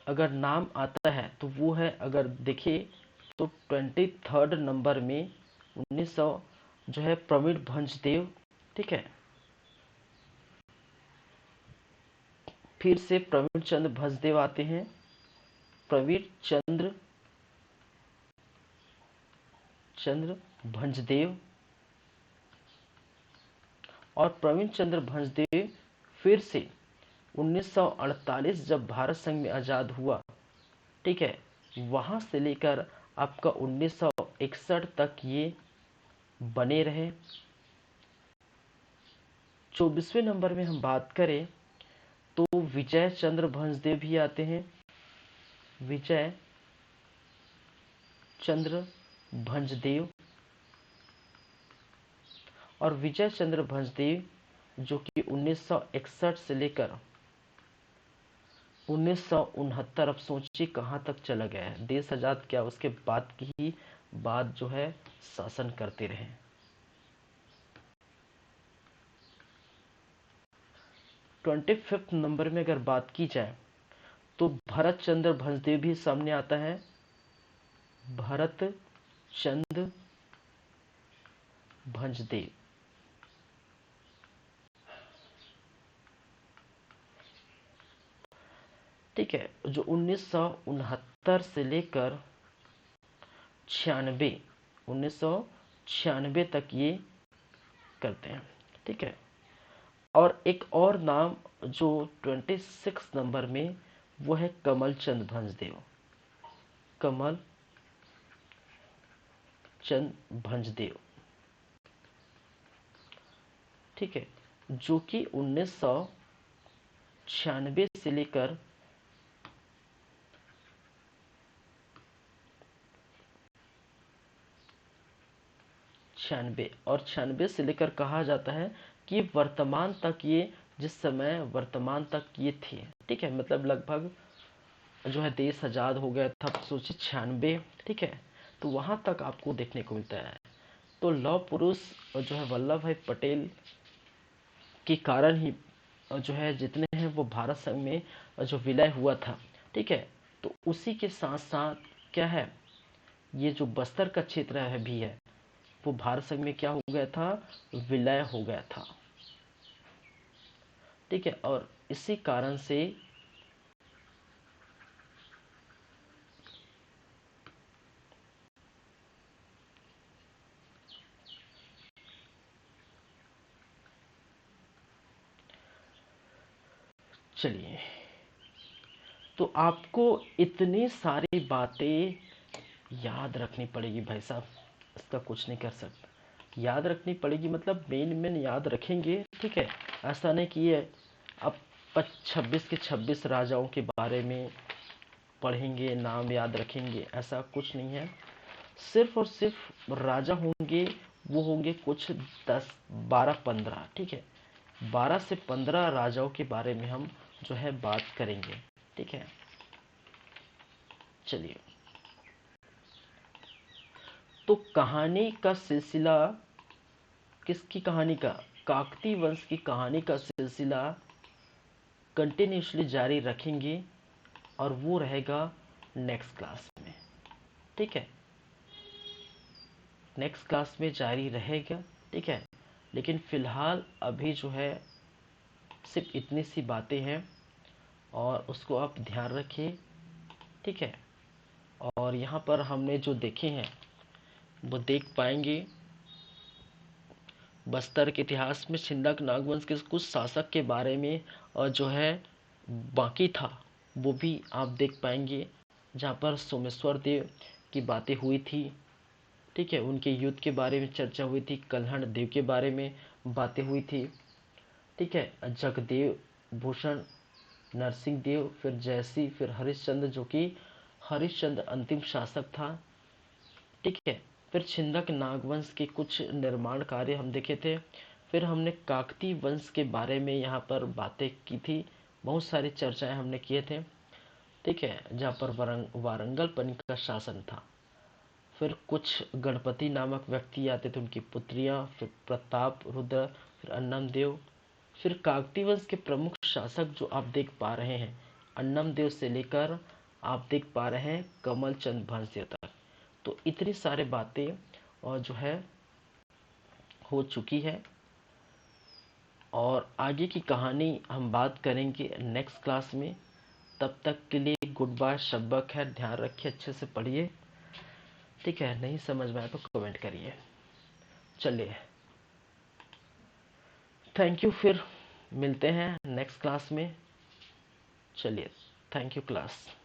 A: अगर नाम आता है तो वो है, अगर देखिए तो 23rd नंबर में 1900 जो है प्रवीण भंजदेव। ठीक है, फिर से प्रवीण चंद्र भंजदेव आते हैं। प्रवीण चंद्र भंजदेव, और प्रवीण चंद्र भंजदेव फिर से 1948 जब भारत संघ में आजाद हुआ, ठीक है, वहां से लेकर आपका 1961 तक ये बने रहे। 24वें नंबर में हम बात करें तो विजय चंद्र भंजदेव भी आते हैं। विजय चंद्र भंजदेव, और विजय चंद्र भंजदेव जो कि 1961 से लेकर 1969, अब सोचिए कहाँ तक चला गया है, देश आजाद क्या उसके बाद की ही बात जो है शासन करते रहे। 25वें नंबर में अगर बात की जाए तो भरत चंद्र भंजदेव भी सामने आता है। भरत चंद्र भंजदेव, ठीक है, जो 1969 से लेकर 1996 तक ये करते हैं, ठीक है। और एक और नाम जो 26 नंबर में, वो है कमल चंद भंजदेव। कमल चंद भंजदेव, ठीक है, जो कि 1996 से लेकर 96 और 96 से लेकर कहा जाता है कि वर्तमान तक ये, जिस समय वर्तमान तक ये थे, ठीक है, मतलब लगभग जो है देश आजाद हो गया था, सोचिए 96, ठीक है, तो वहां तक आपको देखने को मिलता है। तो लौह पुरुष जो है वल्लभ भाई पटेल के कारण ही जो है जितने हैं वो भारत संघ में जो विलय हुआ था, ठीक है। तो उसी के साथ साथ क्या है, ये जो बस्तर का क्षेत्र है भी है, वो भारत संघ में क्या हो गया था, विलय हो गया था, ठीक है। और इसी कारण से चलिए, तो आपको इतनी सारी बातें याद रखनी पड़ेगी भाई साहब, इसका कुछ नहीं कर सकता। याद रखनी पड़ेगी मतलब मेन मेन याद रखेंगे, ठीक है। ऐसा नहीं कि ये अब 26 के 26 राजाओं के बारे में पढ़ेंगे, नाम याद रखेंगे, ऐसा कुछ नहीं है। सिर्फ और सिर्फ राजा होंगे, वो होंगे कुछ 10 12 15, ठीक है। 12 से 15 राजाओं के बारे में हम जो है बात करेंगे, ठीक है। चलिए, तो कहानी का सिलसिला, किसकी कहानी का, काकतीय वंश की कहानी का सिलसिला कंटिन्यूसली जारी रखेंगे, और वो रहेगा नेक्स्ट क्लास में, ठीक है। नेक्स्ट क्लास में जारी रहेगा, ठीक है। लेकिन फिलहाल अभी जो है सिर्फ इतनी सी बातें हैं, और उसको आप ध्यान रखिए, ठीक है। और यहाँ पर हमने जो देखे हैं वो देख पाएंगे बस्तर के इतिहास में छिंदक नागवंश के कुछ शासक के बारे में, और जो है बाकी था वो भी आप देख पाएंगे, जहाँ पर सोमेश्वर देव की बातें हुई थी, ठीक है, उनके युद्ध के बारे में चर्चा हुई थी, कल्हण देव के बारे में बातें हुई थी, ठीक है, जगदेव भूषण, नरसिंह देव, फिर जयसी, फिर हरिश्चंद्र जो कि हरिश्चंद्र अंतिम शासक था, ठीक है। फिर छिंदक नागवंश के कुछ निर्माण कार्य हम देखे थे। फिर हमने काकतीय वंश के बारे में यहाँ पर बातें की थी, बहुत सारी चर्चाएं हमने किए थे, ठीक है, जहाँ पर वारंगल का शासन था। फिर कुछ गणपति नामक व्यक्ति आते थे, उनकी पुत्रियाँ, फिर प्रताप रुद्र, फिर अन्नम देव, फिर काकतीय वंश के प्रमुख शासक जो आप देख पा रहे हैं, अन्नम देव से लेकर आप देख पा रहे हैं कमल चंद भंजदेव तक। तो इतनी सारी बातें और जो है हो चुकी है, और आगे की कहानी हम बात करेंगे नेक्स्ट क्लास में। तब तक के लिए गुड बाय, शब्बा खैर, ध्यान रखिए, अच्छे से पढ़िए। ठीक है, नहीं समझ में आया तो कमेंट करिए। चलिए, थैंक यू, फिर मिलते हैं नेक्स्ट क्लास में। चलिए, थैंक यू क्लास।